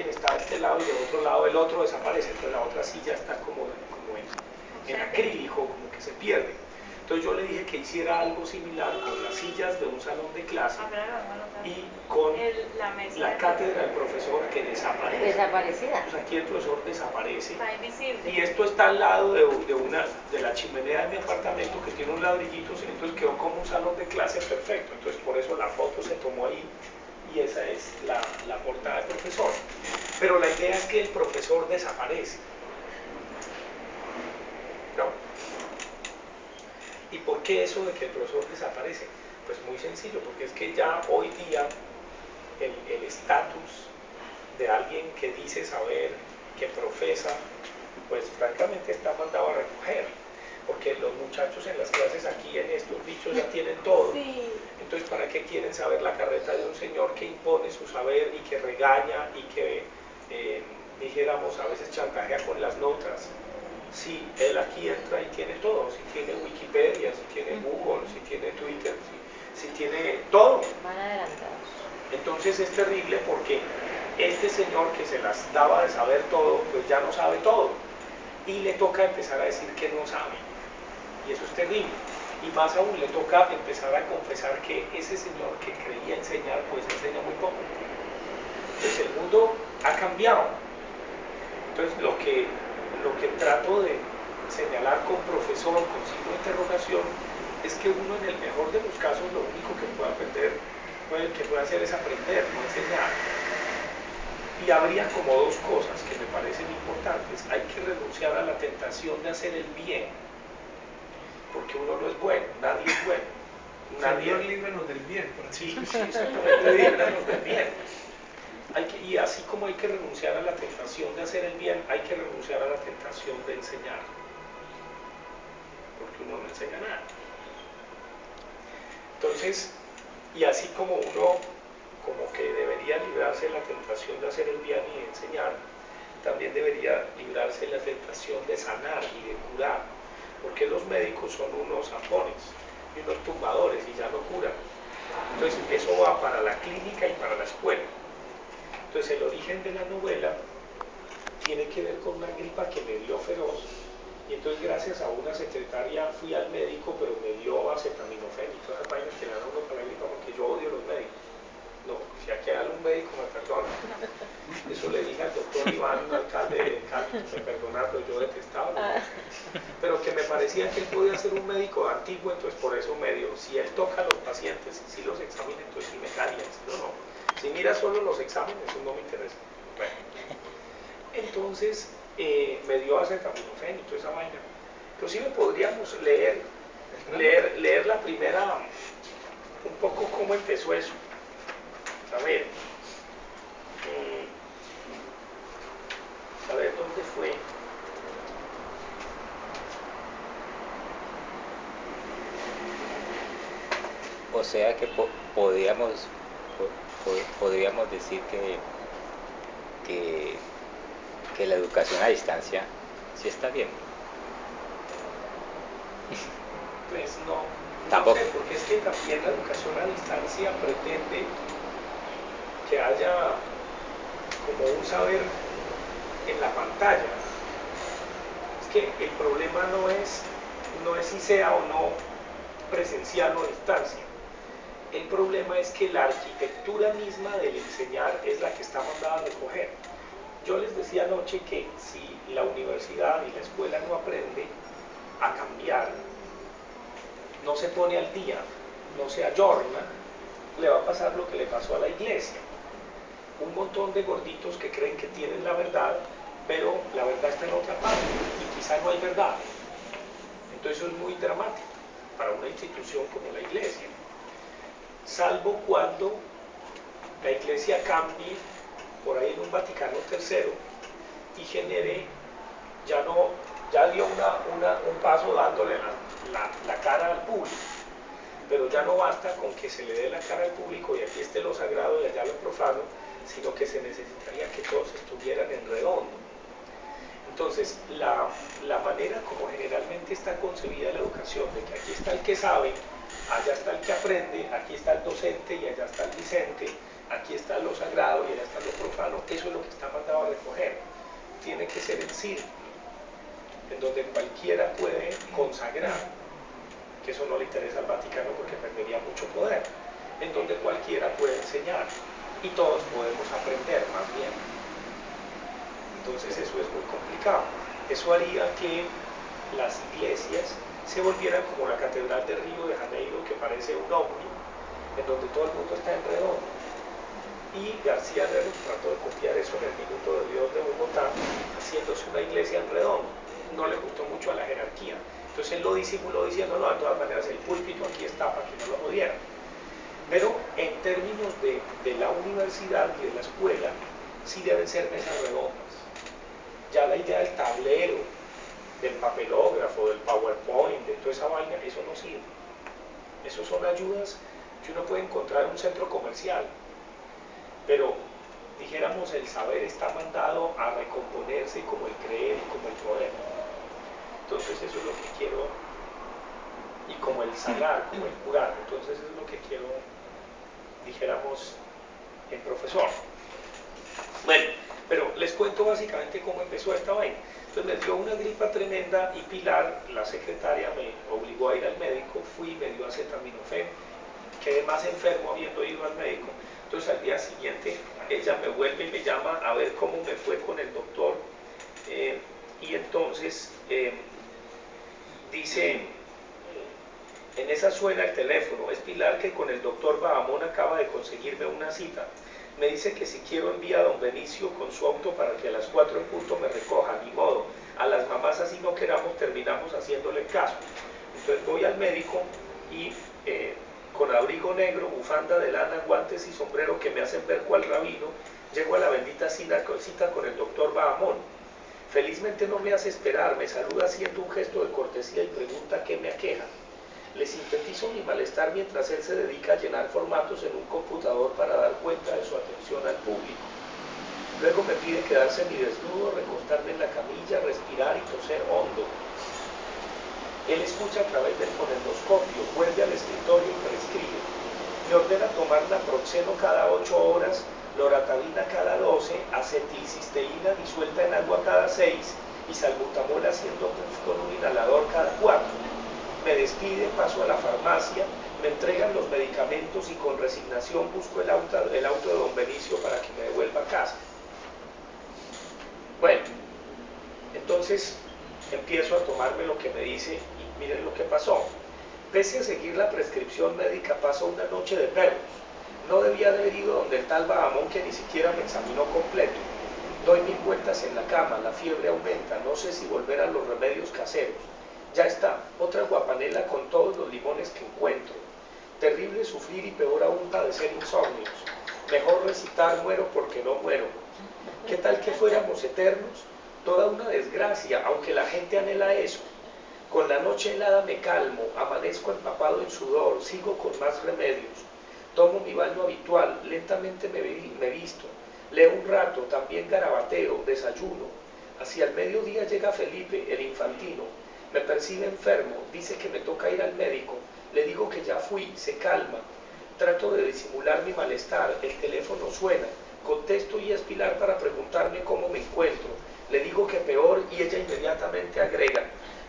alguien está de este lado y del otro lado el otro desaparece, entonces la otra silla está como en acrílico, como que se pierde. Entonces yo le dije que hiciera algo similar con las sillas de un salón de clase y con la cátedra del profesor que desaparece. Desaparecida. Entonces aquí el profesor desaparece. Está invisible. Y esto está al lado de la chimenea de mi apartamento que tiene un ladrillito, entonces quedó como un salón de clase perfecto. Entonces por eso la foto se tomó ahí y esa es la portada del profesor. Pero la idea es que el profesor desaparece. ¿No? ¿Y por qué eso de que el profesor desaparece? Pues muy sencillo, porque es que ya hoy día el estatus de alguien que dice saber, que profesa, pues francamente está mandado a recoger, porque los muchachos en las clases aquí en estos bichos ya tienen todo. Sí. Entonces, ¿para qué quieren saber la carreta de un señor que impone su saber y que regaña y que, dijéramos, a veces chantajea con las notas? Si él aquí entra y tiene todo, si tiene Wikipedia, si tiene Google, si tiene Twitter, si tiene todo. Van adelantados. Entonces es terrible porque este señor que se las daba de saber todo, pues ya no sabe todo. Y le toca empezar a decir que no sabe. Y eso es terrible. Y más aún le toca empezar a confesar que ese señor que creía enseñar, pues enseña muy poco. Entonces el mundo ha cambiado. Entonces lo que trato de señalar con profesor, con signo de interrogación, es que uno en el mejor de los casos lo único que puede aprender, que puede hacer es aprender, no enseñar. Y habría como dos cosas que me parecen importantes. Hay que renunciar a la tentación de hacer el bien, porque uno no es bueno, nadie es bueno. Señor, líbranos del bien, por así decirlo. Sí, exactamente, líbranos del bien. Y así como hay que renunciar a la tentación de hacer el bien, hay que renunciar a la tentación de enseñar, porque uno no enseña nada. Entonces, y así como uno como que debería librarse de la tentación de hacer el bien y de enseñar, también debería librarse de la tentación de sanar y de curar, porque los médicos son unos zampones y unos tumbadores y ya no curan. Entonces eso va para la clínica y para la escuela. Entonces el origen de la novela tiene que ver con una gripa que me dio feroz, y entonces gracias a una secretaria fui al médico, pero me dio acetaminofén y todas las vainas que le dan a uno para la gripa, porque yo odio los médicos. No, si aquí hay algún médico me perdona. Eso le dije al doctor Iván, alcalde de Cali, que me perdonara, pero yo detestaba los médicos. Pero que me parecía que él podía ser un médico antiguo, entonces por eso me dio. Si él toca a los pacientes, si los examina, entonces sí me calla. Si no, no. Si mira solo los exámenes, eso no me interesa. Bueno. Entonces me dio acetaminofén y toda esa vaina. Inclusive podríamos leer la primera, un poco cómo empezó eso. A ver dónde fue. O sea que podríamos decir que la educación a distancia sí está bien. Pues no Tampoco. sé, porque es que también la educación a distancia pretende que haya como un saber en la pantalla. Es que el problema no es si sea o no presencial o a distancia. El problema es que la arquitectura misma del enseñar es la que está mandada a recoger. Yo les decía anoche que si la universidad y la escuela no aprende a cambiar, no se pone al día, no se ayorna, le va a pasar lo que le pasó a la iglesia. Un montón de gorditos que creen que tienen la verdad, pero la verdad está en otra parte y quizá no hay verdad. Entonces eso es muy dramático para una institución como la iglesia. Salvo cuando la iglesia cambie por ahí en un Vaticano III y genere, ya dio un paso dándole la cara al público, pero ya no basta con que se le dé la cara al público y aquí esté lo sagrado y allá lo profano, sino que se necesitaría que todos estuvieran en redondo. Entonces, la manera como generalmente está concebida la educación, de que aquí está el que sabe, allá está el que aprende, aquí está el docente y allá está el discente, aquí está lo sagrado y allá está lo profano, eso es lo que está mandando recoger. Tiene que ser en círculo, en donde cualquiera puede consagrar, que eso no le interesa al Vaticano porque perdería mucho poder, en donde cualquiera puede enseñar y todos podemos aprender más bien. Entonces eso es muy complicado. Eso haría que las iglesias se volvieran como la Catedral de Río de Janeiro, que parece un ovni, en donde todo el mundo está en redondo. Y García Herrero trató de copiar eso en el Minuto de Dios de Bogotá, haciéndose una iglesia en redondo. No le gustó mucho a la jerarquía. Entonces él lo disimuló diciendo, no, de todas maneras el púlpito aquí está para que no lo jodieran. Pero en términos de la universidad y de la escuela, sí deben ser mesas redondas. Ya la idea del tablero, del papelógrafo, del PowerPoint, de toda esa vaina, eso no sirve. Eso son ayudas que uno puede encontrar en un centro comercial. Pero, dijéramos, el saber está mandado a recomponerse como el creer y como el poder. Entonces eso es lo que quiero, y como el sanar, como el curar. Entonces eso es lo que quiero, dijéramos, en profesor. Bueno, pero les cuento básicamente cómo empezó esta vaina. Entonces me dio una gripa tremenda y Pilar, la secretaria, me obligó a ir al médico. Fui, me dio acetaminofén, quedé más enfermo habiendo ido al médico. Entonces al día siguiente ella me vuelve y me llama a ver cómo me fue con el doctor. Y entonces dice, en esa suena el teléfono, es Pilar, que con el doctor Bahamón acaba de conseguirme una cita. Me dice que si quiero envía a don Benicio con su auto para que a las 4 en punto me recoja, ni modo. A las mamás así no queramos, terminamos haciéndole caso. Entonces voy al médico y con abrigo negro, bufanda de lana, guantes y sombrero que me hacen ver cual rabino, llego a la bendita cita con el doctor Bahamón. Felizmente no me hace esperar, me saluda haciendo un gesto de cortesía y pregunta qué me aqueja. Le sintetizo mi malestar mientras él se dedica a llenar formatos en un computador para dar cuenta de su atención al público. Luego me pide quedar semidesnudo, recostarme en la camilla, respirar y toser hondo. Él escucha a través del fonendoscopio, vuelve al escritorio y prescribe. Me ordena tomar naproxeno cada 8 horas, loratadina cada 12, acetilcisteína disuelta en agua cada 6 y salbutamol haciendo puff con un inhalador cada 4. Me despide, paso a la farmacia, me entregan los medicamentos y con resignación busco el auto de don Benicio para que me devuelva a casa. Bueno, entonces empiezo a tomarme lo que me dice y miren lo que pasó. Pese a seguir la prescripción médica, paso una noche de perros. No debía de haber ido donde el tal Bahamón, que ni siquiera me examinó completo. Doy 1000 vueltas en la cama, la fiebre aumenta, no sé si volver a los remedios caseros. Ya está, otra guapanela con todos los limones que encuentro. Terrible sufrir y peor aún padecer insomnios. Mejor recitar muero porque no muero. ¿Qué tal que fuéramos eternos? Toda una desgracia, aunque la gente anhela eso. Con la noche helada me calmo, amanezco empapado en sudor, sigo con más remedios. Tomo mi baño habitual, lentamente me visto. Leo un rato, también garabateo, desayuno. Hacia el mediodía llega Felipe, el infantino. Me percibe enfermo, dice que me toca ir al médico. Le digo que ya fui, se calma. Trato de disimular mi malestar, el teléfono suena. Contesto y es Pilar para preguntarme cómo me encuentro. Le digo que peor y ella inmediatamente agrega: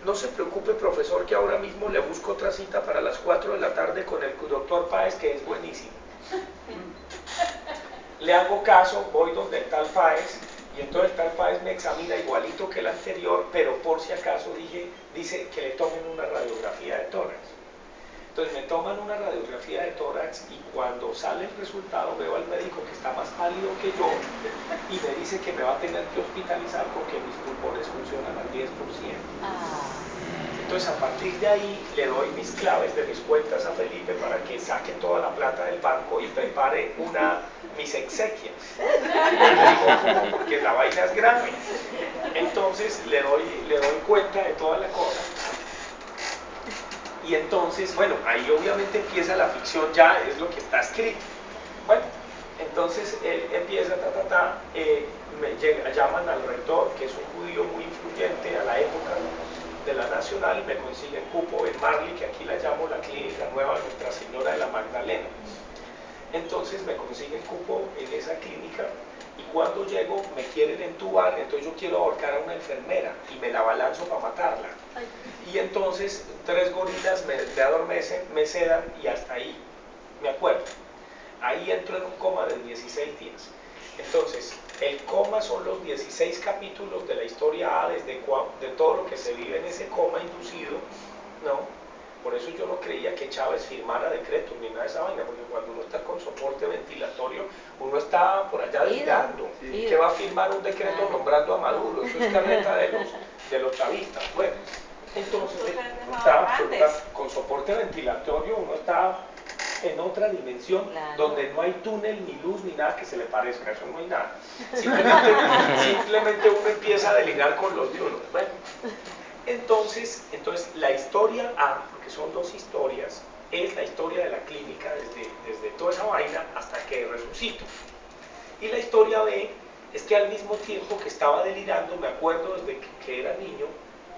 no se preocupe, profesor, que ahora mismo le busco otra cita para las 4 de la tarde con el doctor Páez, que es buenísimo. Le hago caso, voy donde el tal Páez, y entonces el tal Páez me examina igualito que el anterior, pero por si acaso dice que le tomen una radiografía de tórax. Entonces me toman una radiografía de tórax y cuando sale el resultado veo al médico que está más pálido que yo y me dice que me va a tener que hospitalizar porque mis pulmones funcionan al 10%. Entonces a partir de ahí le doy mis claves de mis cuentas a Felipe para que saque toda la plata del banco y prepare mis exequias. Porque la vaina es grave. Entonces le doy cuenta de toda la cosa. Y entonces, bueno, ahí obviamente empieza la ficción, ya es lo que está escrito. Bueno, entonces él empieza, llaman al rector, que es un judío muy influyente a la época de la Nacional, y me consiguen cupo en Marley, que aquí la llamo la clínica nueva Nuestra Señora de la Magdalena. Entonces me consiguen cupo en esa clínica y cuando llego me quieren entubar, entonces yo quiero ahorcar a una enfermera y me la balanzo para matarla. Y entonces 3 gorilas me adormecen, me sedan y hasta ahí, me acuerdo. Ahí entro en un coma de 16 días. Entonces, el coma son los 16 capítulos de la historia A, de todo lo que se vive en ese coma inducido, ¿no? Por eso yo no creía que Chávez firmara decretos ni nada de esa vaina, porque cuando uno está con soporte ventilatorio, uno está por allá delirando. ¿Qué va a firmar un decreto nombrando a Maduro? Eso es carreta de los chavistas. Bueno, entonces, está con soporte ventilatorio, uno está en otra dimensión, donde no hay túnel, ni luz, ni nada que se le parezca, eso no hay nada. Simplemente uno empieza a delirar con los de uno. Bueno, entonces la historia A, porque son 2 historias, es la historia de la clínica desde toda esa vaina hasta que resucito. Y la historia B es que al mismo tiempo que estaba delirando, me acuerdo desde que era niño,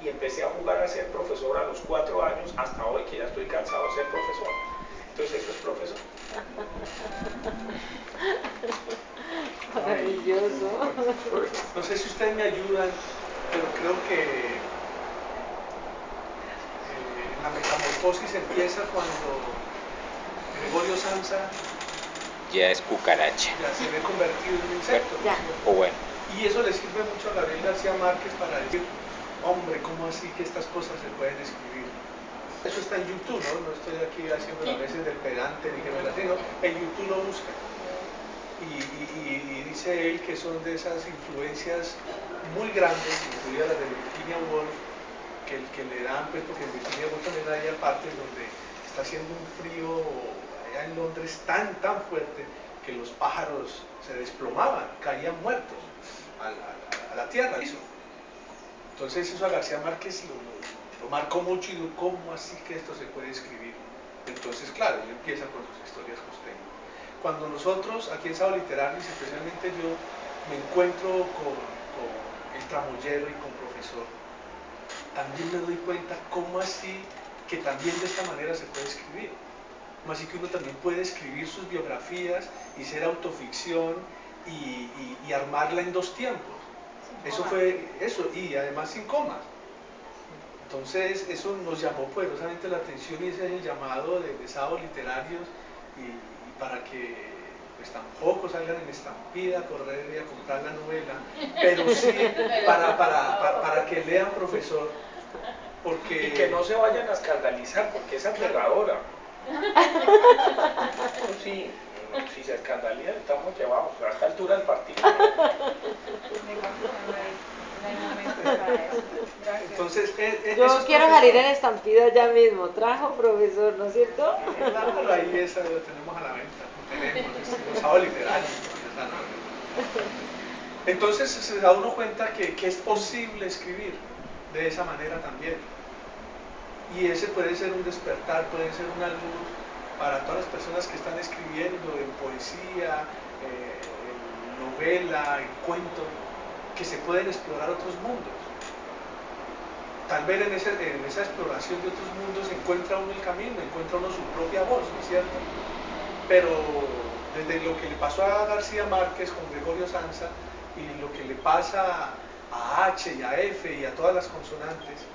y empecé a jugar a ser profesor a los 4 años, hasta hoy que ya estoy cansado de ser profesor. Entonces eso es profesor. Maravilloso. No sé si ustedes me ayudan, pero creo que la metamorfosis empieza cuando Gregorio Samsa Ya es cucaracha. ya se ve convertido en un insecto. Ya. O bueno. Y eso le sirve mucho a Gabriel García Márquez para decir, hombre, ¿cómo así que estas cosas se pueden escribir? Eso está en YouTube, ¿no? No estoy aquí haciendo las veces del pedante ni que me las digo, en YouTube lo busca. Y dice él que son de esas influencias muy grandes, incluidas las de Virginia Woolf, que le dan, pues porque en Virginia Woolf también hay partes donde está haciendo un frío allá en Londres tan fuerte que los pájaros se desplomaban, caían muertos a la tierra. Entonces eso a García Márquez lo marcó mucho y dijo, ¿cómo así que esto se puede escribir? Entonces, claro, él empieza con sus historias costeñas. Cuando nosotros, aquí en Sábado Literarios, especialmente yo, me encuentro con el tramoyero y con profesor, también me doy cuenta cómo así que también de esta manera se puede escribir. Como así que uno también puede escribir sus biografías y ser autoficción y armarla en 2 tiempos. Eso fue eso, y además sin comas. Entonces eso nos llamó poderosamente la atención y ese es el llamado de Sábado Literarios y para que pues tampoco salgan en estampida a correr y a comprar la novela, pero sí para que lean, profesor, porque... Y que no se vayan a escandalizar, porque es aterradora. Sí, si se escandalizan estamos llevados a esta altura del partido. Entonces, yo quiero salir en estampida ya mismo. Trajo, profesor, ¿no es cierto? Claro, ahí esa lo tenemos a la venta. Tenemos Sábado Literario. Entonces se da uno cuenta que es posible escribir de esa manera también. Y ese puede ser un despertar, puede ser una luz para todas las personas que están escribiendo en poesía, en novela, en cuento, que se pueden explorar otros mundos. Tal vez en esa exploración de otros mundos encuentra uno el camino, encuentra uno su propia voz, ¿no es cierto? Pero desde lo que le pasó a García Márquez con Gregorio Samsa y lo que le pasa a H y a F y a todas las consonantes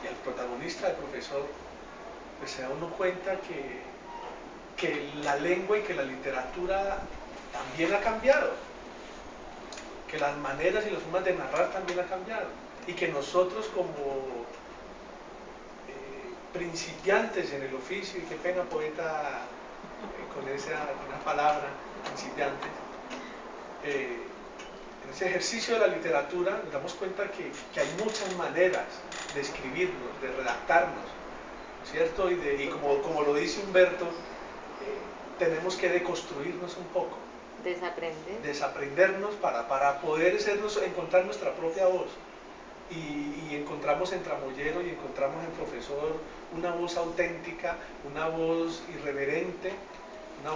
y al protagonista, al profesor, pues se da uno cuenta que la lengua y que la literatura también ha cambiado, que las maneras y las formas de narrar también ha cambiado y que nosotros como principiantes en el oficio, y qué pena poeta con esa palabra, principiantes, en ese ejercicio de la literatura nos damos cuenta que hay muchas maneras de escribirnos, de redactarnos, ¿cierto? Y como lo dice Humberto, tenemos que deconstruirnos un poco. Desaprender. Desaprendernos para poder encontrar nuestra propia voz. Y encontramos en Tramoyero y encontramos en Profesor una voz auténtica, una voz irreverente, una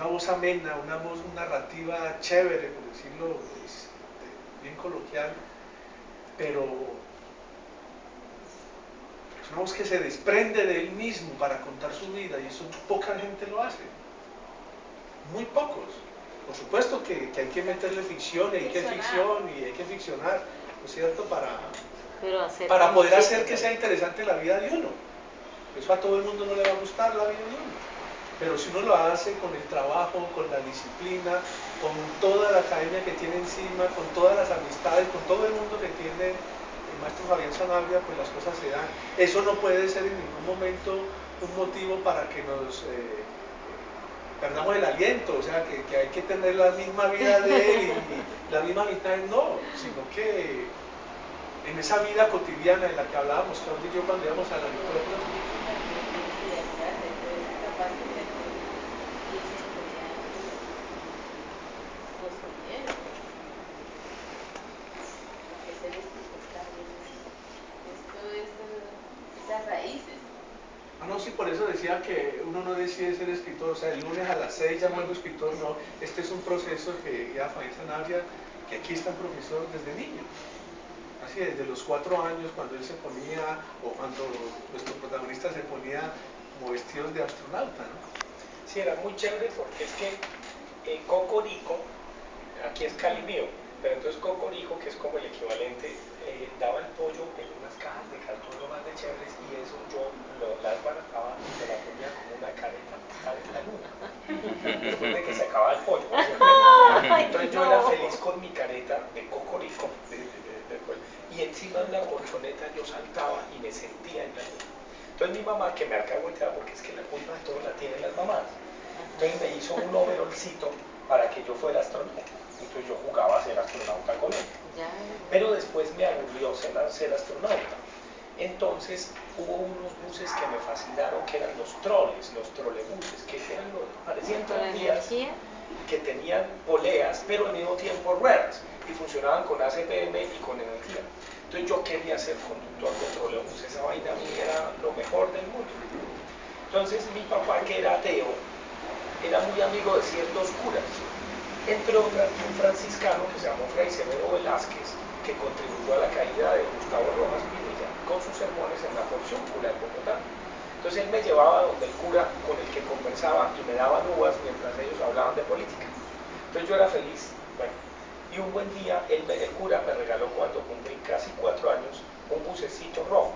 voz amena, una voz narrativa chévere, por decirlo bien coloquial, pero Es una voz que se desprende de él mismo para contar su vida, y eso poca gente lo hace. Muy pocos. Por supuesto que hay que meterle ficción, y hay que ficción, y hay que ficcionar, ¿no es cierto? Para poder hacer que sea interesante la vida de uno. Eso a todo el mundo no le va a gustar, la vida de uno. Pero si uno lo hace con el trabajo, con la disciplina, con toda la academia que tiene encima, con todas las amistades, con todo el mundo que tiene el maestro Fabián Sanabria, pues las cosas se dan. Eso no puede ser en ningún momento un motivo para que nos perdamos el aliento, o sea, que hay que tener la misma vida de él y la misma amistad, no, sino que en esa vida cotidiana en la que hablábamos, Claudia y yo, cuando íbamos a la lectura, no, sí, por eso decía que uno no decide ser escritor, o sea, el lunes a las 6 ya vuelvo escritor, no, este es un proceso que ya Fabián Sanabria, que aquí está un profesor desde niño, así desde los 4 años, cuando él se ponía, o cuando nuestro protagonista se ponía como vestidos de astronauta, ¿no? Sí, era muy chévere porque es que Cocorico, aquí es Cali mío, pero entonces Cocorico, que es como el equivalente, daba el pollo en unas cajas de cartón lo más de chéveres, y eso yo las barataba y me la ponía como una careta postal en la luna, después de que se acababa el pollo. Entonces yo era feliz con mi careta de Cocorico, y encima de una colchoneta yo saltaba y me sentía en la luna. Entonces mi mamá, que me alcahueteaba, porque es que la culpa de todo la tienen las mamás, entonces me hizo un overolcito para que yo fuera astronauta. Entonces yo jugaba a ser astronauta con él. Pero después me aburrió ser astronauta. Entonces hubo unos buses que me fascinaron, que eran los troles, los trolebuses, que eran parecían tranvías que tenían poleas, pero al mismo tiempo ruedas, y funcionaban con ACPM y con energía. Entonces yo quería ser conductor de trolebús, esa vaina a mí era lo mejor del mundo. Entonces mi papá, que era ateo, era muy amigo de ciertos curas, entre otras un franciscano que se llamó Fray Severo Velázquez, que contribuyó a la caída de Gustavo Rojas Pinilla con sus sermones en la Porciúncula en Bogotá. Entonces él me llevaba donde el cura con el que conversaba y me daban uvas mientras ellos hablaban de política. Entonces yo era feliz. Bueno, y un buen día el cura me regaló, cuando cumplí casi 4 años, un bucecito rojo.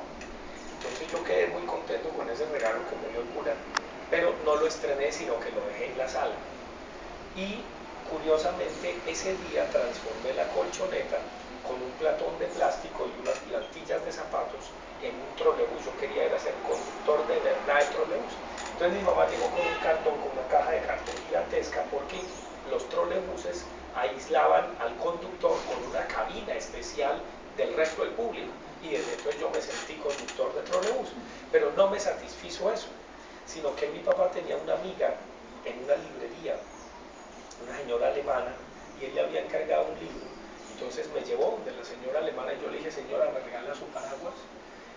Entonces yo quedé muy contento con ese regalo que me dio el cura, pero no lo estrené, sino que lo dejé en la sala. Y curiosamente ese día transformé la colchoneta con un platón de plástico y unas plantillas de zapatos en un trolebús. Yo quería ir a ser conductor de verdad de trolebús. Entonces mi mamá llegó con un cartón, con una caja de cartón gigantesca, porque los trolebuses aislaban al conductor con una cabina especial del resto del público, y desde entonces yo me sentí conductor de trolebús. Pero no me satisfizo eso, sino que mi papá tenía una amiga en una librería, una señora alemana, y él le había encargado un libro. Entonces me llevó de la señora alemana y yo le dije: señora, ¿me regala su paraguas?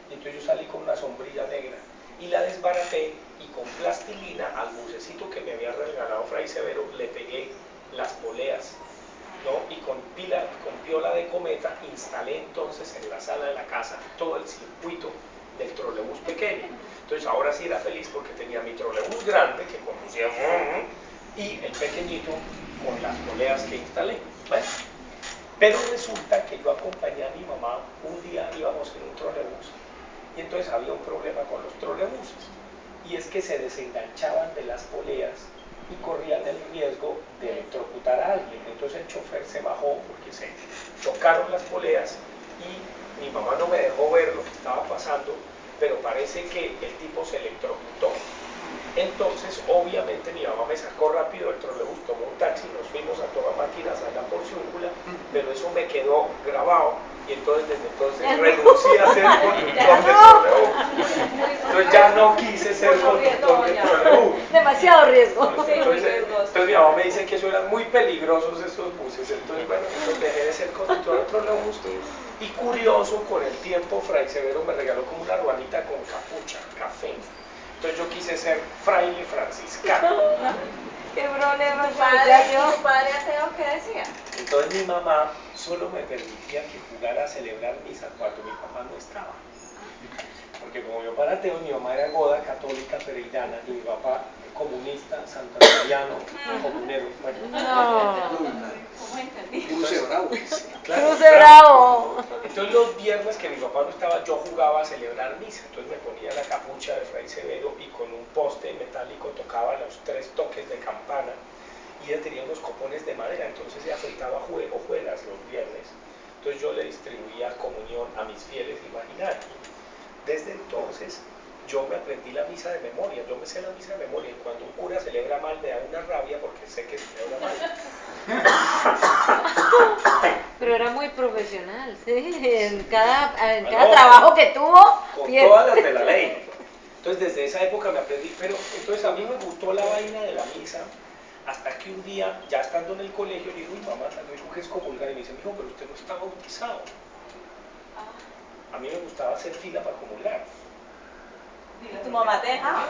Y entonces yo salí con una sombrilla negra y la desbaraté, y con plastilina al bucecito que me había regalado Fray Severo le pegué las poleas, ¿no? Y con piola de cometa instalé entonces en la sala de la casa todo el circuito del trolebús pequeño. Entonces ahora sí era feliz porque tenía mi trolebús grande que conducía y el pequeñito con las poleas que instalé. Bueno, pero resulta que yo acompañé a mi mamá, un día íbamos en un trolebús, y entonces había un problema con los trolebuses, y es que se desenganchaban de las poleas y corrían el riesgo de electrocutar a alguien. Entonces el chofer se bajó porque se chocaron las poleas, y mi mamá no me dejó ver lo que estaba pasando, pero parece que el tipo se electrocutó. Entonces, obviamente, mi mamá me sacó rápido del trolebús, tomó un taxi, nos fuimos a toda máquina a la Porciúncula, pero eso me quedó grabado, y entonces desde entonces renuncié a ser conductor de trolebús. Entonces ya no quise ser conductor de trolebús. Demasiado riesgo. Entonces mi mamá me dice que eso eran muy peligrosos esos buses. Entonces, bueno, entonces dejé de ser conductor de trolebús. Y curioso, con el tiempo Fray Severo me regaló como una ruanita con capucha, café. Entonces yo quise ser fraile franciscano. ¿Qué problema? ¿Tu padre ateo qué decía? Entonces mi mamá solo me permitía que jugara a celebrar misa cuando mi papá no estaba, porque porque como mi papá era ateo, mi mamá era goda, católica, pereirana, y mi papá comunista, santandereano, comunero. Bueno, No. ¿Cómo entendí? Cruce bravo. claro, Cruce bravo. Entonces los viernes que mi papá no estaba, yo jugaba a celebrar misa. Entonces me ponía la capucha de Fray Severo y con un poste metálico tocaba los 3 toques de campana. Y ella tenía unos copones de madera, entonces ella fritaba hojuelas los viernes. Entonces yo le distribuía comunión a mis fieles imaginarios. Desde entonces yo me aprendí la misa de memoria, yo me sé la misa de memoria, y cuando un cura celebra mal me da una rabia porque sé que celebra mal. Pero era muy profesional, sí, en cada no, trabajo que tuvo, con bien. todas las de la ley. Entonces desde esa época me aprendí, pero entonces a mí me gustó la vaina de la misa, hasta que un día, ya estando en el colegio, le digo, uy mamá, tan rico que es comulgar, y me dice, mijo, pero usted no está bautizado. A mí me gustaba hacer fila para comulgar. ¿Tu mamá te dejaba?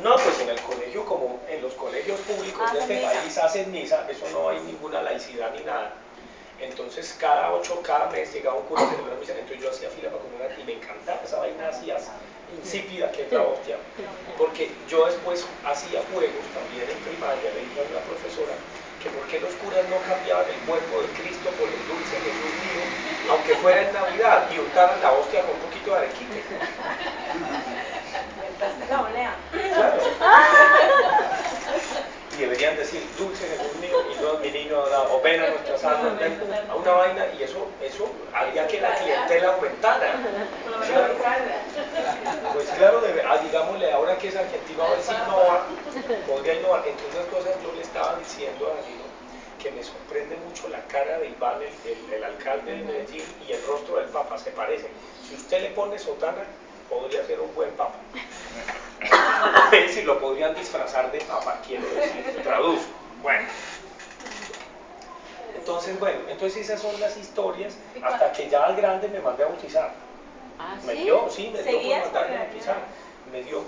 No, pues en el colegio, como en los colegios públicos de este país hacen misa, eso no hay ninguna laicidad ni nada. Entonces cada mes llegaba un cura a celebrar misa, entonces yo hacía fila para comulgar y me encantaba esa vaina así insípida que es la hostia. Porque yo después hacía juegos también en primaria, le dije a una profesora que por qué los curas no cambiaban el cuerpo de Cristo por el dulce Jesús mío, aunque fuera en Navidad, y untaran la hostia con un poquito de arequipe. Inventaste la olea. Claro. Y deberían decir, dulce Jesús mío, y no mi niño adorado, o ven a nuestras almas, ven a una vaina, y eso haría que la clientela aumentara. Claro. Pues claro, digámosle, ahora que es argentino, a ver si innova, podría innovar. Entre otras cosas, yo le estaba diciendo a Danilo que me sorprende mucho la cara de Iván, el alcalde de Medellín, y el rostro del Papa, se parecen. Si usted le pone sotana, podría ser un buen Papa. Es decir, lo podrían disfrazar de Papa, quiero decir, traduzco. Bueno. Entonces esas son las historias, hasta que ya al grande me mandé a bautizar. ¿Ah, Me sí? dio por mandarme a la bautizar. Me dio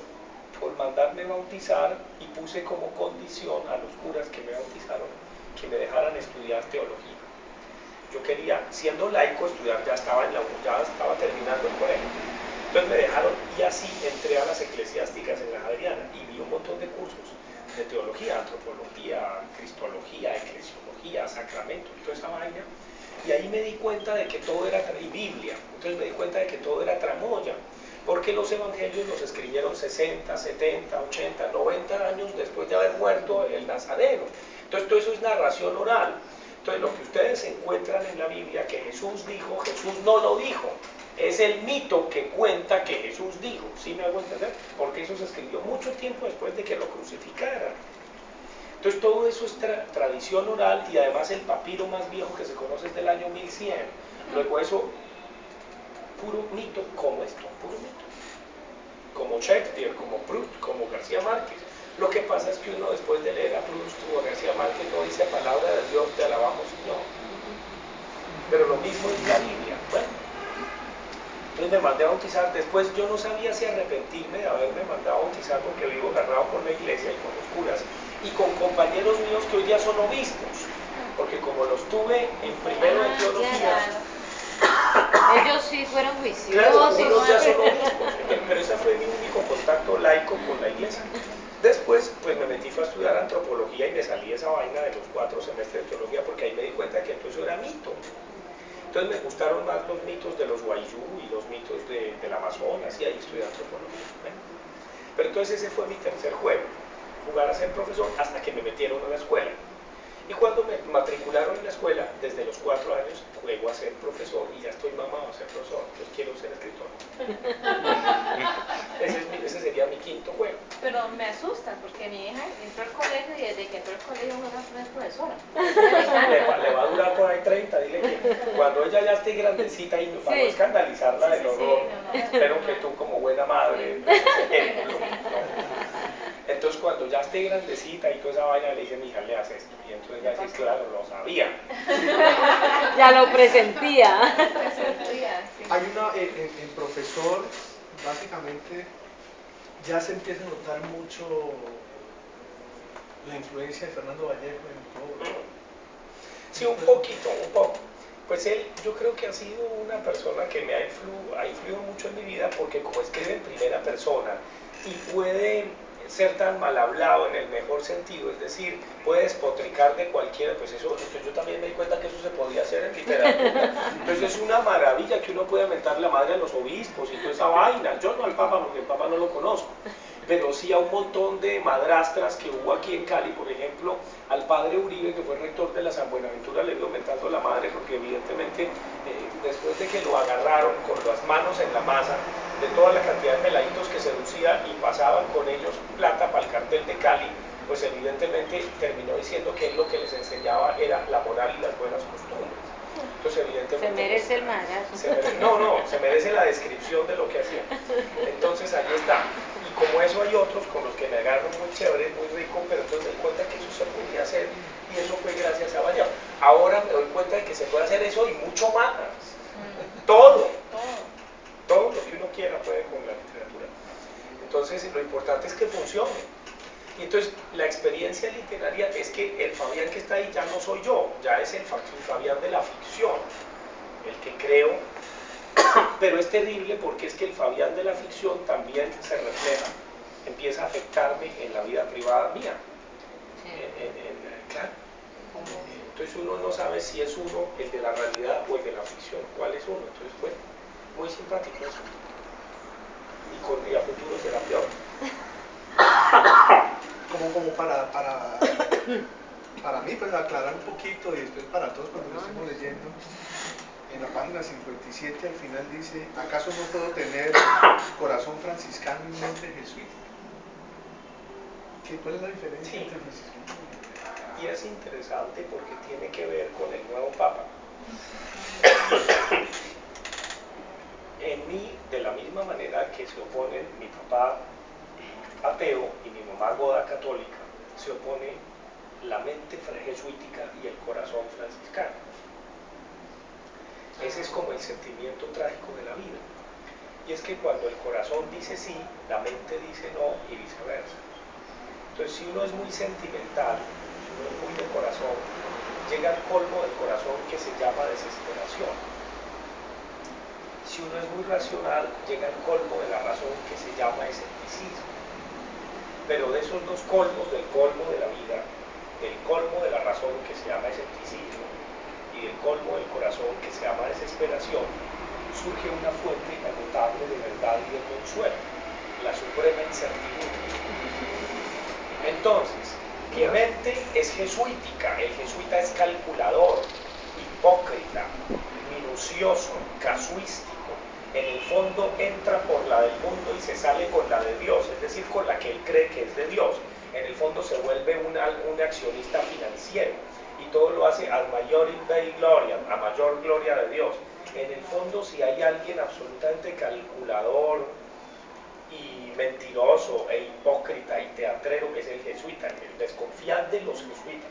por mandarme a bautizar y puse como condición a los curas que me bautizaron que me dejaran estudiar teología. Yo quería, siendo laico, estudiar, ya estaba terminando el colegio. Entonces me dejaron y así entré a las eclesiásticas en la Javeriana y vi un montón de cursos de teología, antropología, cristología, eclesiología, sacramentos, toda esa vaina. Y ahí me di cuenta de que todo era, y Biblia, entonces me di cuenta de que todo era tramoya, porque los evangelios los escribieron 60, 70, 80, 90 años después de haber muerto el Nazareno. Entonces todo eso es narración oral. Entonces lo que ustedes encuentran en la Biblia que Jesús dijo, Jesús no lo dijo. Es el mito que cuenta que Jesús dijo. ¿Sí me hago entender? Porque eso se escribió mucho tiempo después de que lo crucificaran. Entonces todo eso es tradición oral, y además el papiro más viejo que se conoce es del año 1100. Luego eso, puro mito, como esto, puro mito. Como Shakespeare, como Proust, como García Márquez. Lo que pasa es que uno después de leer a Proust o a García Márquez no dice palabra de Dios, te alabamos Señor. Pero lo mismo es la Biblia. Bueno, entonces me mandé a bautizar. Después yo no sabía si arrepentirme de haberme mandado a bautizar, porque vivo agarrado con la iglesia y con los curas y con compañeros míos que hoy ya son obispos, porque como los tuve en primero de teología, Ellos sí fueron juiciosos. claro, unos ya son obispos, pero ese fue mi único contacto laico con la iglesia. Después, pues me metí a estudiar antropología y me salí esa vaina de los 4 semestres de teología, porque ahí me di cuenta que todo eso era mito. Entonces me gustaron más los mitos de los Guayú y los mitos del Amazonas, y ahí estudié antropología. ¿Ven? Pero entonces ese fue mi tercer juego, jugar a ser profesor hasta que me metieron a la escuela. Y cuando me matricularon en la escuela, desde los 4 años, juego a ser profesor y ya estoy mamado a ser profesor, entonces quiero ser escritor. Ese sería mi quinto juego. Pero me asusta porque mi hija entró al colegio y desde que entró al colegio juega a ser profesora. Le va a durar por ahí 30, dile que cuando ella ya esté grandecita y para no escandalizarla del horror, espero que tú como buena madre, ejemplo, ¿no? Entonces cuando ya esté grandecita y toda esa vaina, le dice, mi hija, le hace esto, y entonces ya dice, claro, lo sabía. Ya lo presentía. Hay en profesor, básicamente, ya se empieza a notar mucho la influencia de Fernando Vallejo en todo. Sí, un poquito, un poco. Pues él, yo creo que ha sido una persona que me ha influido mucho en mi vida porque como escribe en primera persona y puede ser tan mal hablado en el mejor sentido, es decir, puede despotricar de cualquiera, pues eso, entonces yo también me di cuenta que eso se podía hacer en literatura. Entonces es una maravilla que uno pueda mentar la madre a los obispos y toda esa vaina. Yo no al Papa porque el Papa no lo conozco, pero sí a un montón de madrastras que hubo aquí en Cali, por ejemplo, al padre Uribe, que fue rector de la San Buenaventura, le dio mentando la madre porque evidentemente después de que lo agarraron con las manos en la masa, de toda la cantidad de peladitos que seducía y pasaban con ellos plata para el cartel de Cali, pues evidentemente terminó diciendo que él lo que les enseñaba era la moral y las buenas costumbres. Entonces evidentemente... Se merece el madrazo. Se merece la descripción de lo que hacía. Entonces ahí está. Y como eso hay otros con los que me agarro muy chévere, muy rico, pero entonces me di cuenta que eso se podía hacer y eso fue gracias a Vallejo. Ahora me doy cuenta de que se puede hacer eso y mucho más. Todo lo que uno quiera puede con la literatura. Entonces lo importante es que funcione. Y entonces la experiencia literaria es que el Fabián que está ahí ya no soy yo, ya es el Fabián de la ficción, el que creo, pero es terrible porque es que el Fabián de la ficción también se refleja, empieza a afectarme en la vida privada mía. Claro. Entonces uno no sabe si es uno el de la realidad o el de la ficción, cuál es uno. Entonces, bueno, muy simpático eso. Y a futuro será peor. Como para mí, pues aclarar un poquito y después para todos cuando lo estemos leyendo, en la página 57 al final dice, ¿acaso no puedo tener corazón franciscano y mente jesuita? ¿Cuál es la diferencia entre franciscano y jesuita? Y es interesante porque tiene que ver con el nuevo Papa. En mí, de la misma manera que se oponen mi papá ateo y mi mamá goda católica, se opone la mente jesuítica y el corazón franciscano. Ese es como el sentimiento trágico de la vida. Y es que cuando el corazón dice sí, la mente dice no y viceversa. Entonces, si uno es muy sentimental, si uno es muy de corazón, llega al colmo del corazón que se llama desesperación. Si uno es muy racional, llega al colmo de la razón que se llama escepticismo. Pero de esos dos colmos, del colmo de la vida, del colmo de la razón que se llama escepticismo y del colmo del corazón que se llama desesperación, surge una fuente inagotable de verdad y de consuelo, la suprema incertidumbre. Entonces, mi mente es jesuítica, el jesuita es calculador, hipócrita, minucioso, casuístico. En el fondo entra por la del mundo y se sale con la de Dios, es decir, con la que él cree que es de Dios. En el fondo se vuelve un accionista financiero y todo lo hace ad maiorem Dei gloriam, a mayor gloria de Dios. En el fondo, si hay alguien absolutamente calculador y mentiroso e hipócrita y teatrero, es el jesuita, el desconfiad de los jesuitas.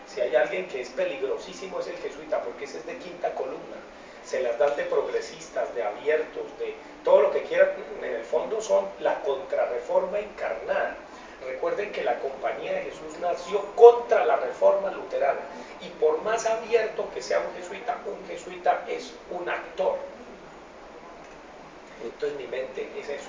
Si hay alguien que es peligrosísimo es el jesuita, porque ese es de quinta columna. Se las dan de progresistas, de abiertos, de todo lo que quieran. En el fondo son la contrarreforma encarnada. Recuerden que la Compañía de Jesús nació contra la reforma luterana. Y por más abierto que sea un jesuita es un actor. Entonces mi mente es eso.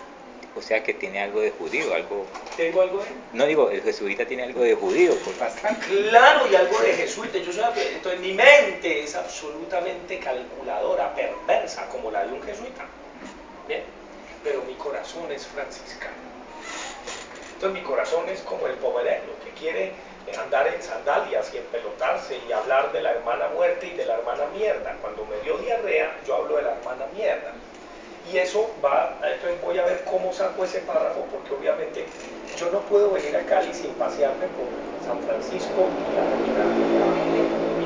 O sea que tiene algo de judío, algo... ¿Tengo algo de...? No digo, el jesuita tiene algo de judío, pues bastante. Claro, y algo de jesuita. Entonces mi mente es absolutamente calculadora, perversa, como la de un jesuita. Bien, pero mi corazón es franciscano. Entonces mi corazón es como el poverello, que quiere andar en sandalias y empelotarse y hablar de la hermana muerte y de la hermana mierda. Cuando me dio diarrea, yo hablo de la hermana mierda. Y eso va, entonces voy a ver cómo saco ese párrafo, porque obviamente yo no puedo venir a Cali sin pasearme por San Francisco y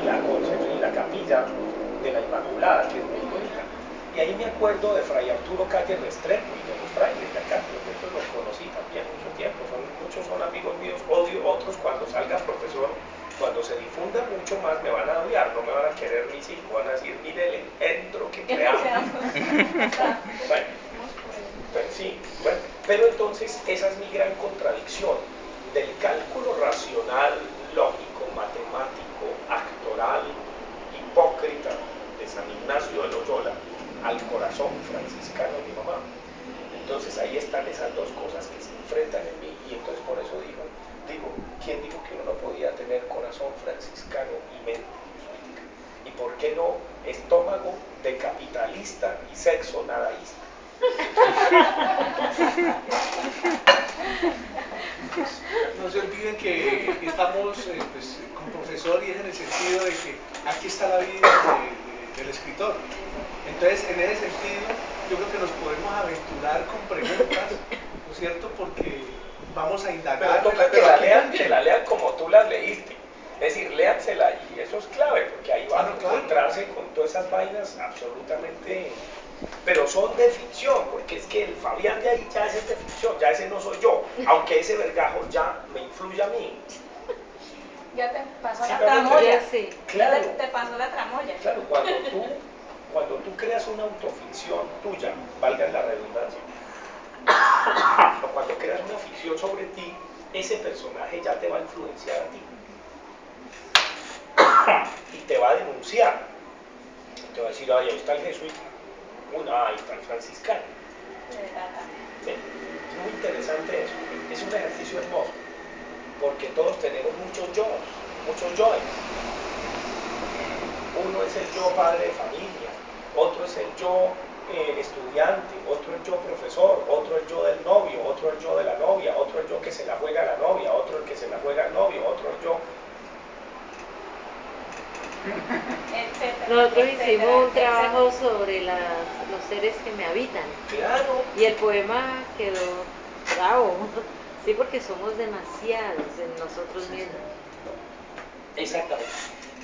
la capilla de la Inmaculada, que es muy bonita. Y ahí me acuerdo de Fray Arturo Calle Restrepo y de los frailes de acá, que estos los conocí también mucho tiempo, muchos son amigos míos, otros cuando salga profesor, cuando se difunda mucho más me van a odiar, no me van a querer mis hijos, van a decir, mire el engendro que creamos. Bueno, pues sí, bueno, pero entonces esa es mi gran contradicción, del cálculo racional, lógico, matemático, actoral, hipócrita, San Ignacio de Loyola al corazón franciscano de mi mamá. Entonces ahí están esas dos cosas que se enfrentan en mí y entonces por eso digo, ¿quién dijo que uno no podía tener corazón franciscano y mente jesuítica? ¿Y por qué no estómago de capitalista y sexo nadaísta? No se olviden que estamos pues, con profesor y es en el sentido de que aquí está la vida del escritor. Entonces, en ese sentido, yo creo que nos podemos aventurar con preguntas, ¿no es cierto? Porque vamos a indagar. Pero toca que la lean como tú las leíste. Es decir, léansela y eso es clave, porque ahí van a encontrarse con todas esas vainas absolutamente... Pero son de ficción, porque es que el Fabián de ahí ya ese es de ficción, ya ese no soy yo, aunque ese vergajo ya me influye a mí. Ya te pasó ¿Sí la me hago tramoya. entender? Sí. Claro. Te pasó la tramoya. Claro, cuando tú creas una autoficción tuya, valga la redundancia, o cuando creas una ficción sobre ti, ese personaje ya te va a influenciar a ti. Y te va a denunciar. Te va a decir, ay, ahí está el jesuita. Ahí está el franciscano. ¿Sí? Es muy interesante eso. Es un ejercicio hermoso. Porque todos tenemos muchos yo's, muchos yoes. Uno es el yo padre de familia, otro es el yo estudiante, otro el yo profesor, otro el yo del novio, otro el yo de la novia, otro el yo que se la juega a la novia, otro el que se la juega al novio, otro el yo... Etcétera, Nosotros etcétera, hicimos un trabajo etcétera. sobre los seres que me habitan Claro. y el poema quedó bravo, sí, porque somos demasiados en nosotros mismos. Exactamente.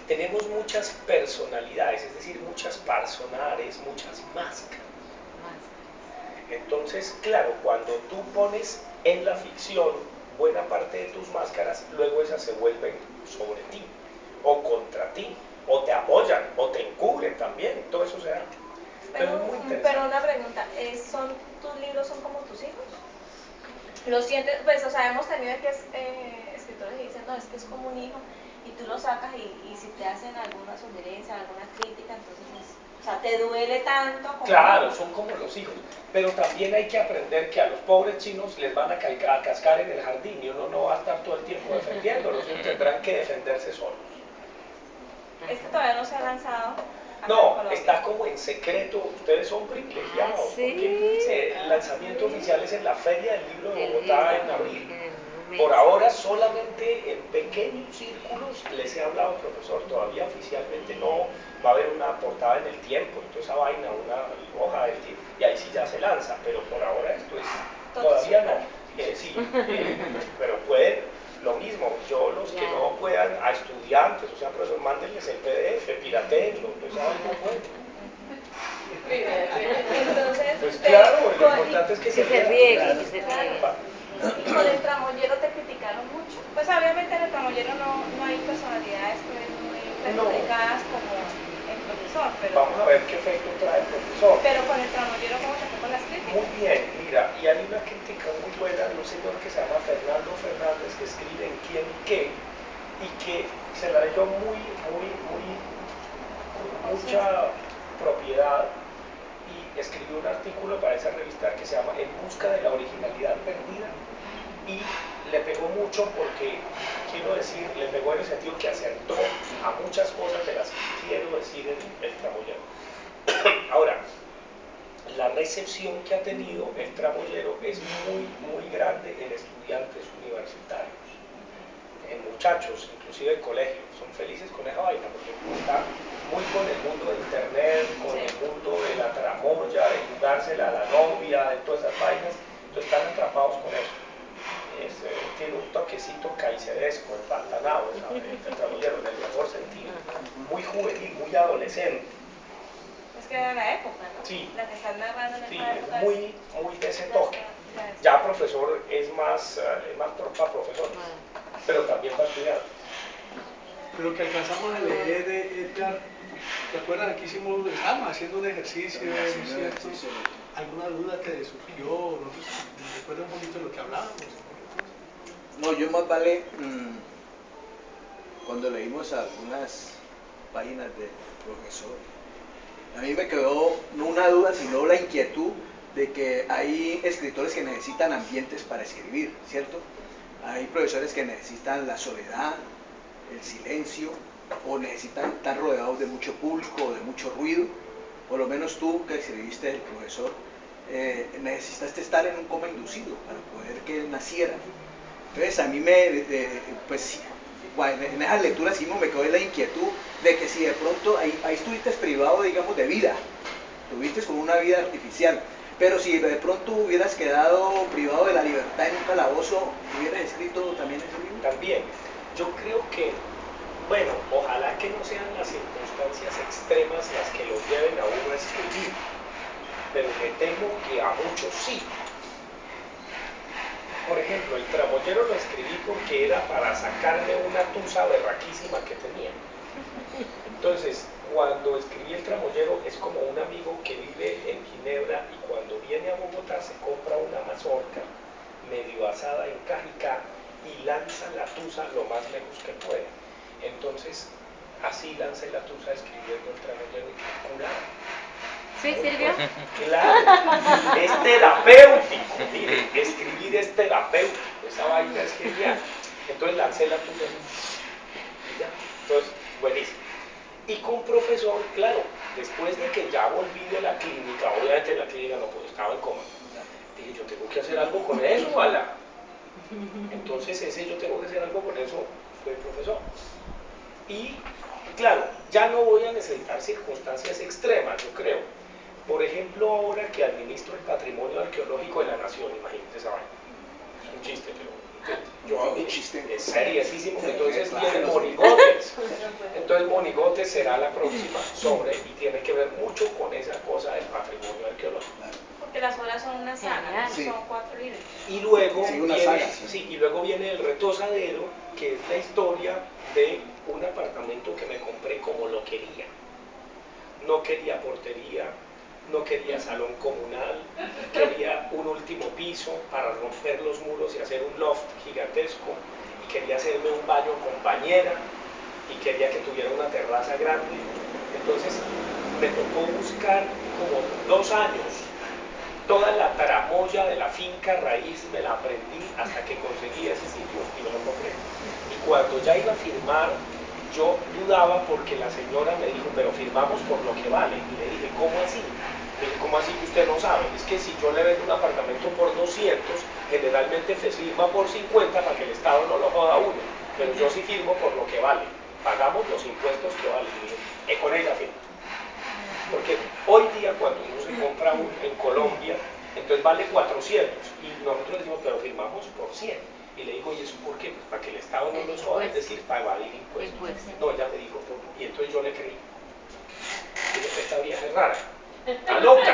Tenemos muchas personalidades, es decir, muchas personares, muchas máscaras. Entonces, claro, cuando tú pones en la ficción buena parte de tus máscaras, luego esas se vuelven sobre ti, o contra ti, o te apoyan, o te encubren también, todo eso se da. Pero es muy interesante. Pero una pregunta, ¿tus libros son como tus hijos? ¿Lo sientes? Pues, o sea, hemos tenido aquí escritores que dicen, no, es que es como un hijo, y tú lo sacas y si te hacen alguna sugerencia, alguna crítica, entonces o sea, te duele tanto como... Claro, son como los hijos, pero también hay que aprender que a los pobres chinos les van a cascar en el jardín y uno no va a estar todo el tiempo defendiéndolos, ellos tendrán que defenderse solos. Es que todavía no se ha lanzado. No, está como en secreto, ustedes son privilegiados, ¿Ah, sí? porque el lanzamiento oficial es en la Feria del Libro de Bogotá en abril. En Por ahora solamente en pequeños círculos les he hablado, profesor, todavía oficialmente no va a haber una portada en el tiempo, entonces esa vaina, una hoja del tiempo, y ahí sí ya se lanza, pero por ahora esto es, todavía no. Sí, pero pueden, lo mismo, yo los que no puedan, a estudiantes, o sea, profesor, mándenles el PDF, piratéenlo, entonces esa vaina es buena. Entonces, Pues claro, lo importante es que se riegue, claro, que se claro. riegue. Y con el tramoyero te criticaron mucho. Pues obviamente en el tramoyero no hay personalidades pues muy perjudicadas como el profesor, pero... Vamos a ver qué efecto trae el profesor. Pero con el tramoyero, ¿cómo te fue con las críticas? Muy bien, mira, y hay una crítica muy buena de un señor que se llama Fernando Fernández, que escribe en Quién y Qué, y que se la leyó con mucha propiedad, y escribió un artículo para esa revista que se llama En busca de la originalidad perdida, y le pegó mucho porque, quiero decir, le pegó en el sentido que acertó a muchas cosas de las que quiero decir en el tramoyero. Ahora, la recepción que ha tenido el tramoyero es muy grande en estudiantes universitarios, en muchachos, inclusive en colegio, son felices con esa vaina porque está muy con el mundo de internet, con el mundo de la tramoya, de jugársela a la novia, de todas esas vainas, entonces están atrapados con eso. Tiene un toquecito caiceresco, empantanado, el tramoyero, en el mejor sentido, muy juvenil, muy adolescente. Es que era la época, ¿no? Sí. La que están narrando en esta época. Muy de ese toque. Ya profesor es más para profesor, pero también para estudiar. Pero que alcanzamos a leer, Edgar, ¿te acuerdas? Aquí estábamos haciendo un ejercicio, ¿no es cierto? ¿Alguna duda te surgió? ¿Recuerda un poquito de lo que hablábamos? No, yo más vale cuando leímos algunas páginas del profesor, A mí me quedó no una duda, sino la inquietud de que hay escritores que necesitan ambientes para escribir, ¿cierto? Hay profesores que necesitan la soledad, el silencio, o necesitan estar rodeados de mucho público o de mucho ruido. Por lo menos tú, que escribiste el profesor, necesitaste estar en un coma inducido para poder que él naciera. Entonces a mí pues bueno, en esas lecturas sí me quedó la inquietud de que si de pronto ahí estuviste privado, digamos, de vida, tuviste como una vida artificial, pero si de pronto hubieras quedado privado de la libertad en un calabozo, ¿hubieras escrito también ese libro? También, yo creo que, bueno, ojalá que no sean las circunstancias extremas las que lo lleven a uno a escribir, pero me temo que a muchos sí. Por ejemplo, el tramoyero lo escribí porque era para sacarme una tusa berraquísima que tenía. Entonces, cuando escribí el tramoyero, es como un amigo que vive en Ginebra y cuando viene a Bogotá se compra una mazorca medio asada en Cajicá y lanza la tusa lo más lejos que puede. Entonces, así lancé la tusa escribiendo el tramoyero y curado. ¿Sí sirvió? Claro, es terapéutico, mire, escribir es terapéutico, esa vaina es genial. Entonces lancé la tuya y ya, entonces, buenísimo. Y con profesor, claro, después de que ya volví de la clínica, obviamente en la clínica no, pues estaba en coma, dije, yo tengo que hacer algo con eso, ala. Entonces ese yo tengo que hacer algo con eso fue profesor. Y claro, ya no voy a necesitar circunstancias extremas, yo creo. Por ejemplo, ahora que administro el patrimonio arqueológico de la nación, imagínense esa vaina. Es un chiste, pero yo es seriosísimo. Entonces viene Monigotes. Entonces Monigotes será la próxima sobre y tiene que ver mucho con esa cosa del patrimonio arqueológico. Porque las obras son una saga, Sí. son 4 libros. Y luego, sí, una viene, saga, sí. sí, y luego viene el retosadero, que es la historia de un apartamento que me compré como lo quería. No quería portería, no quería salón comunal, quería un último piso para romper los muros y hacer un loft gigantesco, y quería hacerme un baño con bañera, y quería que tuviera una terraza grande. Entonces me tocó buscar como 2 años. Toda la tramoya de la finca raíz me la aprendí hasta que conseguí ese sitio y me lo compré. Y cuando ya iba a firmar, yo dudaba porque la señora me dijo, pero firmamos por lo que vale. Y le dije, ¿cómo así? Le dije, ¿cómo así que usted no sabe? Es que si yo le vendo un apartamento por 200, generalmente se firma por 50 para que el Estado no lo joda a uno. Pero yo sí firmo por lo que vale. Pagamos los impuestos que vale. Y dije, con ella firmo. Porque hoy día cuando uno se compra en Colombia, entonces vale 400 y nosotros decimos, pero firmamos por 100. Y le digo, ¿y eso por qué? Pues para que el Estado no nos joda, es decir, para evadir impuestos. No, ella me dijo, y entonces yo le creí. Y esta vieja es rara, está loca,